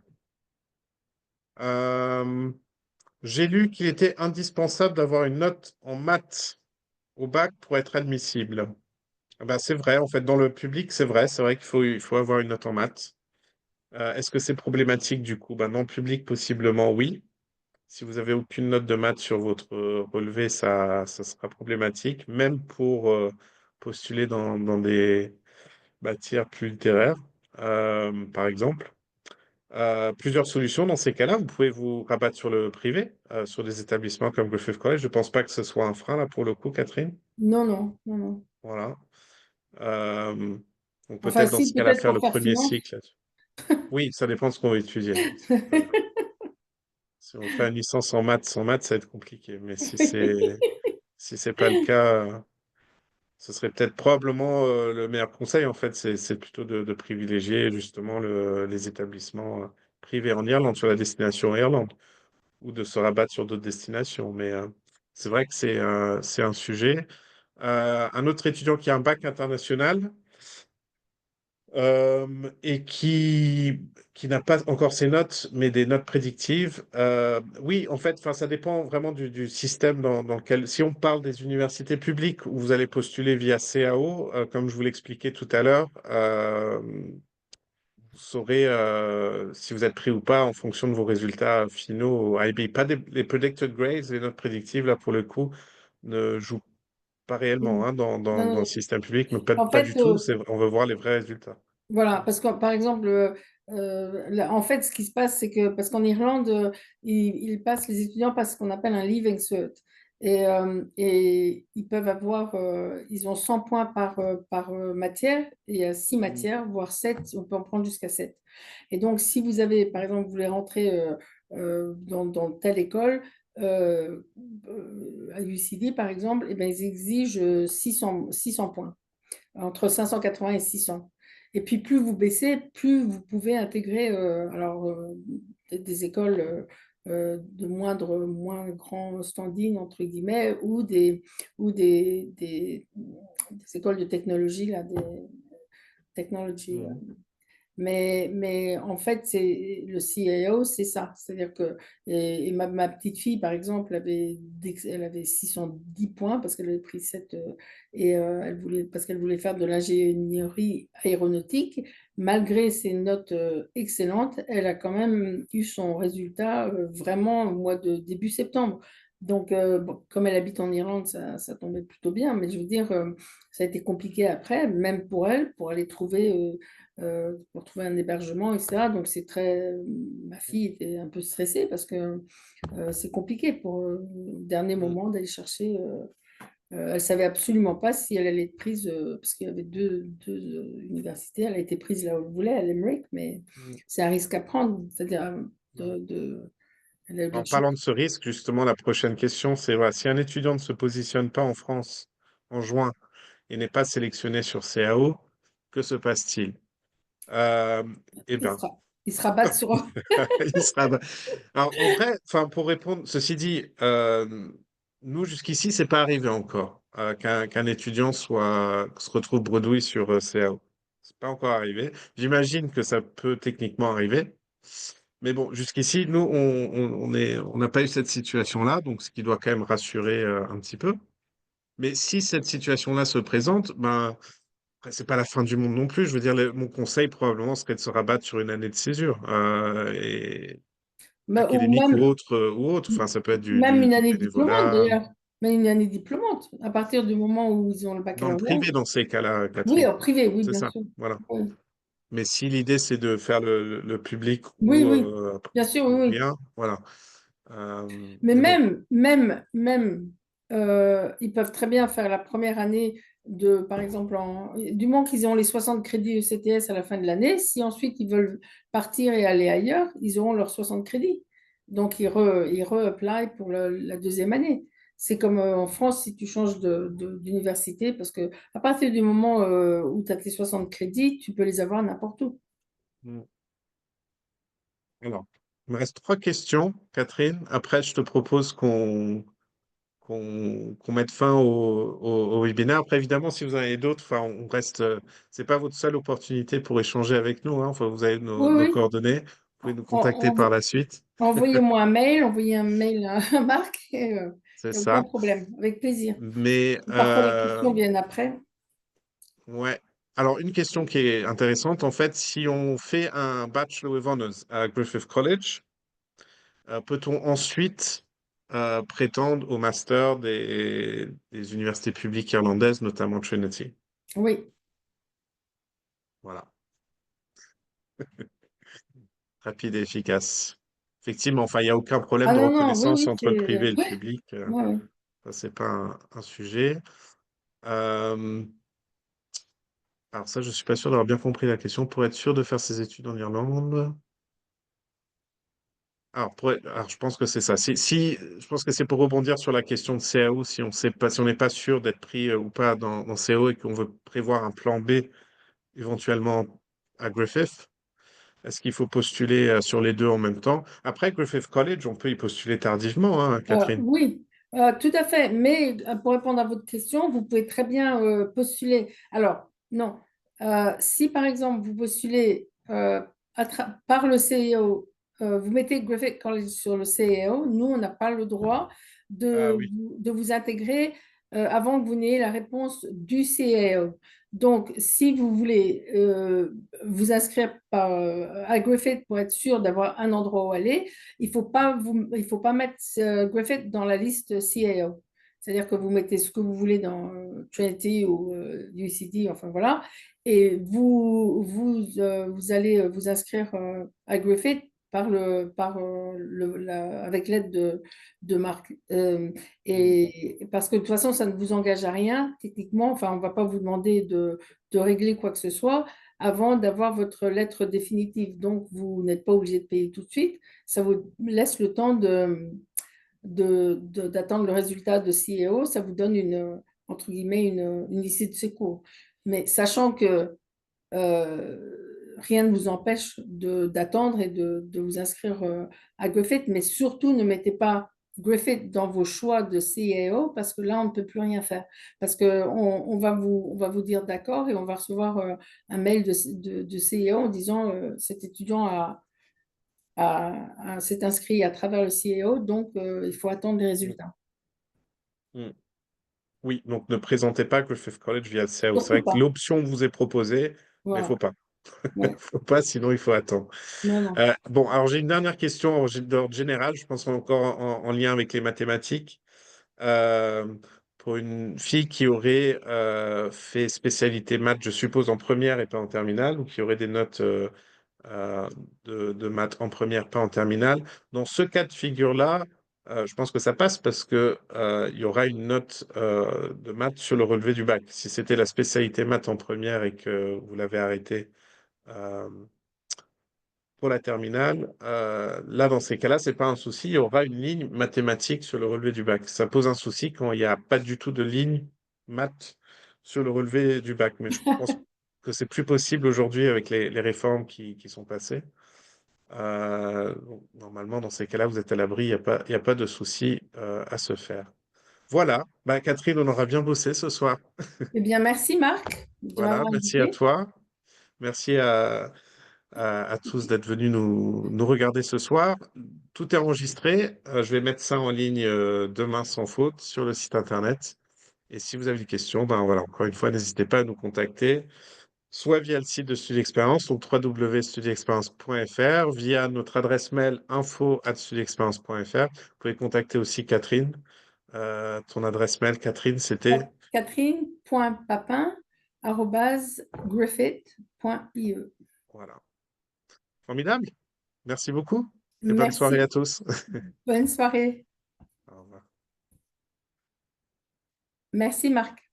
Euh, j'ai lu qu'il était indispensable d'avoir une note en maths au bac pour être admissible. Ah ben, c'est vrai, en fait, dans le public, c'est vrai qu'il faut avoir une note en maths. Est-ce que c'est problématique du coup? Ben, dans le public, possiblement oui. Si vous avez aucune note de maths sur votre relevé, ça sera problématique, même pour postuler dans des matières plus littéraires, par exemple. Plusieurs solutions dans ces cas-là. Vous pouvez vous rabattre sur le privé, sur des établissements comme Griffith College. Je ne pense pas que ce soit un frein là pour le coup, Catherine. Non, non, non, non. Voilà. Euh, donc Enfin, peut-être dans si, ce cas-là peut-être faire pour le faire premier finance. cycle. Oui, ça dépend de ce qu'on veut étudier. Si on fait une licence en maths, sans maths, ça va être compliqué. Mais si c'est pas le cas, ce serait peut-être probablement le meilleur conseil, en fait, c'est plutôt de privilégier justement les établissements privés en Irlande sur la destination Irlande ou de se rabattre sur d'autres destinations. Mais c'est vrai que c'est un sujet. Un autre étudiant qui a un bac international et qui n'a pas encore ses notes, mais des notes prédictives. Oui, en fait, enfin, ça dépend vraiment du système dans lequel, si on parle des universités publiques où vous allez postuler via CAO, comme je vous l'expliquais tout à l'heure, vous saurez si vous êtes pris ou pas en fonction de vos résultats finaux au IB. Pas les predicted grades, les notes prédictives, là, pour le coup, ne jouent pas réellement Mm. hein, Non, dans le non. système public, mais pas, En pas fait, du tout. On veut voir les vrais résultats. voilà, parce que par exemple, en fait, ce qui se passe, c'est que parce qu'en Irlande, les étudiants passent ce qu'on appelle un Leaving Cert. Et ils peuvent avoir, ils ont 100 points par matière, et il y a 6 Mm. matières, voire 7, on peut en prendre jusqu'à 7. Et donc, si vous avez, par exemple, vous voulez rentrer dans telle école, euh, à UCD, par exemple, et ben, ils exigent 600 points entre 580 et 600. Et puis plus vous baissez, plus vous pouvez intégrer des écoles de moins grand standing, entre guillemets, ou des écoles de technologie, là, des technology. Mm. Mais en fait, c'est le CIO, c'est ça. C'est-à-dire que ma petite fille, par exemple, elle avait 610 points parce qu'elle avait pris cette parce qu'elle voulait faire de l'ingénierie aéronautique. Malgré ses notes excellentes, elle a quand même eu son résultat vraiment au mois de début septembre. Donc, bon, comme elle habite en Irlande, ça tombait plutôt bien. Mais je veux dire, ça a été compliqué après, même pour elle, pour trouver un hébergement, etc. Donc, ma fille était un peu stressée parce que c'est compliqué au dernier Mm. moment d'aller chercher. Elle savait absolument pas si elle allait être prise, parce qu'il y avait deux universités. Elle a été prise là où elle voulait, à Limerick, mais Mm. c'est un risque à prendre. C'est-à-dire, Ouais. elle a eu En le choix. parlant de ce risque, justement, la prochaine question, c'est voilà, si un étudiant ne se positionne pas en France en juin et n'est pas sélectionné sur CAO, que se passe-t-il? Euh, eh Il bien, sera, il se rabattre sur. il sera. Alors, en vrai, enfin, pour répondre, ceci dit, nous jusqu'ici, c'est pas arrivé encore qu'un étudiant se retrouve bredouille sur CAO. C'est pas encore arrivé. J'imagine que ça peut techniquement arriver. Mais bon, jusqu'ici, nous, on n'a pas eu cette situation-là, donc ce qui doit quand même rassurer un petit peu. Mais si cette situation-là se présente, ben, après, c'est pas la fin du monde non plus. Je veux dire, mon conseil probablement serait de se rabattre sur une année de césure, et Ou académique ou autre, ou autre. Enfin, ça peut être même une du année diplômante, bénévolat. d'ailleurs. Même une année diplômante. À partir du moment où ils ont le Dans le baccalauréat. privé, dans ces cas-là, Oui, Catherine. en privé, oui, C'est bien ça, sûr. voilà. Oui, Mais si l'idée, c'est de faire le public oui, oui. Bien sûr, oui, ou oui. rien, voilà. Mais Mais bon. même, ils peuvent très bien faire la première année par exemple, du moment qu'ils ont les 60 crédits ECTS à la fin de l'année, si ensuite ils veulent partir et aller ailleurs, ils auront leurs 60 crédits. Donc, ils re-apply pour la deuxième année. C'est comme en France, si tu changes d'université, parce que à partir du moment où tu as tes 60 crédits, tu peux les avoir n'importe où. Mm. Alors, il me reste trois questions, Catherine. Après, je te propose qu'on mette fin au webinaire. Après, évidemment, si vous en avez d'autres, enfin, on reste. C'est pas votre seule opportunité pour échanger avec nous, hein. Enfin, vous avez Oui, nos oui. coordonnées. Vous pouvez nous contacter par On, la suite. envoyez un mail à Marc, et il C'est n'y a aucun ça. problème, avec plaisir. Mais Parfois, les questions viennent après. ouais. Alors, une question qui est intéressante, en fait, si on fait un Bachelor of Honors à Griffith College, peut-on ensuite prétendre au master des universités publiques irlandaises, notamment Trinity? Oui. Voilà, rapide et efficace. Effectivement, enfin, il n'y a aucun problème Ah de non, non, oui, reconnaissance oui, entre le c'est. privé et le Ouais, public. ouais, ouais. Ça, c'est pas un sujet. Euh, alors ça, je suis pas sûr d'avoir bien compris la question. Pour être sûr de faire ses études en Irlande, Alors, je pense que c'est ça. Je pense que c'est pour rebondir sur la question de CAO, si on sait pas, si on n'est pas sûr d'être pris ou pas dans CAO et qu'on veut prévoir un plan B éventuellement à Griffith, est-ce qu'il faut postuler sur les deux en même temps? Après, Griffith College, on peut y postuler tardivement, hein, Catherine. Oui, tout à fait. Mais pour répondre à votre question, vous pouvez très bien postuler. Alors, non. Si par exemple vous postulez par le CAO, vous mettez Griffith College sur le CAO, nous, on n'a pas le droit Ah oui. de vous intégrer avant que vous n'ayez la réponse du CAO. Donc, si vous voulez vous inscrire à Griffith pour être sûr d'avoir un endroit où aller, il faut pas mettre Griffith dans la liste CAO. C'est-à-dire que vous mettez ce que vous voulez dans Trinity ou UCD, enfin voilà, et vous allez vous inscrire à Griffith avec l'aide de Marc. Mm, Et parce que de toute façon, ça ne vous engage à rien, techniquement. Enfin, on ne va pas vous demander de régler quoi que ce soit avant d'avoir votre lettre définitive. Donc, vous n'êtes pas obligé de payer tout de suite. Ça vous laisse le temps d'attendre le résultat de CEO. Ça vous donne entre guillemets, une issue de secours. Mais sachant que rien ne vous empêche d'attendre et de vous inscrire à Griffith, mais surtout ne mettez pas Griffith dans vos choix de CAO parce que là, on ne peut plus rien faire. Parce qu'on on va vous dire d'accord et on va recevoir un mail de CAO en disant cet étudiant s'est inscrit à travers le CAO, donc il faut attendre les mm, résultats. mm. Oui, donc ne présentez pas Griffith College via le CAO. C'est Surtout vrai que pas. l'option vous est proposée, mais il Voilà. faut pas. Ouais. Faut pas, sinon il faut attendre. Non, non. Bon, alors j'ai une dernière question d'ordre général, je pense encore en lien avec les mathématiques. Euh, pour une fille qui aurait fait spécialité maths, je suppose, en première et pas en terminale, ou qui aurait des notes euh, de maths en première, pas en terminale. Dans ce cas de figure-là, je pense que ça passe parce que il y aura une note de maths sur le relevé du bac. Si c'était la spécialité maths en première et que vous l'avez arrêté euh, pour la terminale, là, dans ces cas-là, c'est pas un souci. Il y aura une ligne mathématique sur le relevé du bac. Ça pose un souci quand il n'y a pas du tout de ligne maths sur le relevé du bac. Mais je pense que c'est plus possible aujourd'hui avec les réformes qui sont passées. Donc, normalement, dans ces cas-là, vous êtes à l'abri, il y a pas de souci à se faire. Voilà, bah, Catherine, on aura bien bossé ce soir. Eh bien, merci Marc de Voilà, m'avoir merci à invité. toi. Merci à tous d'être venus nous regarder ce soir. Tout est enregistré. Je vais mettre ça en ligne demain sans faute sur le site internet. Et si vous avez des questions, ben voilà, encore une fois, n'hésitez pas à nous contacter, soit via le site de StudieExpérience, donc www.studieexperience.fr, via notre adresse mail info@studieexperience.fr. Vous pouvez contacter aussi Catherine. Ton adresse mail, Catherine, c'était... Catherine.papin@griffith.ie. Voilà. Formidable. Merci beaucoup et bonne soirée à Merci. tous. Bonne soirée. Au revoir. Merci Marc.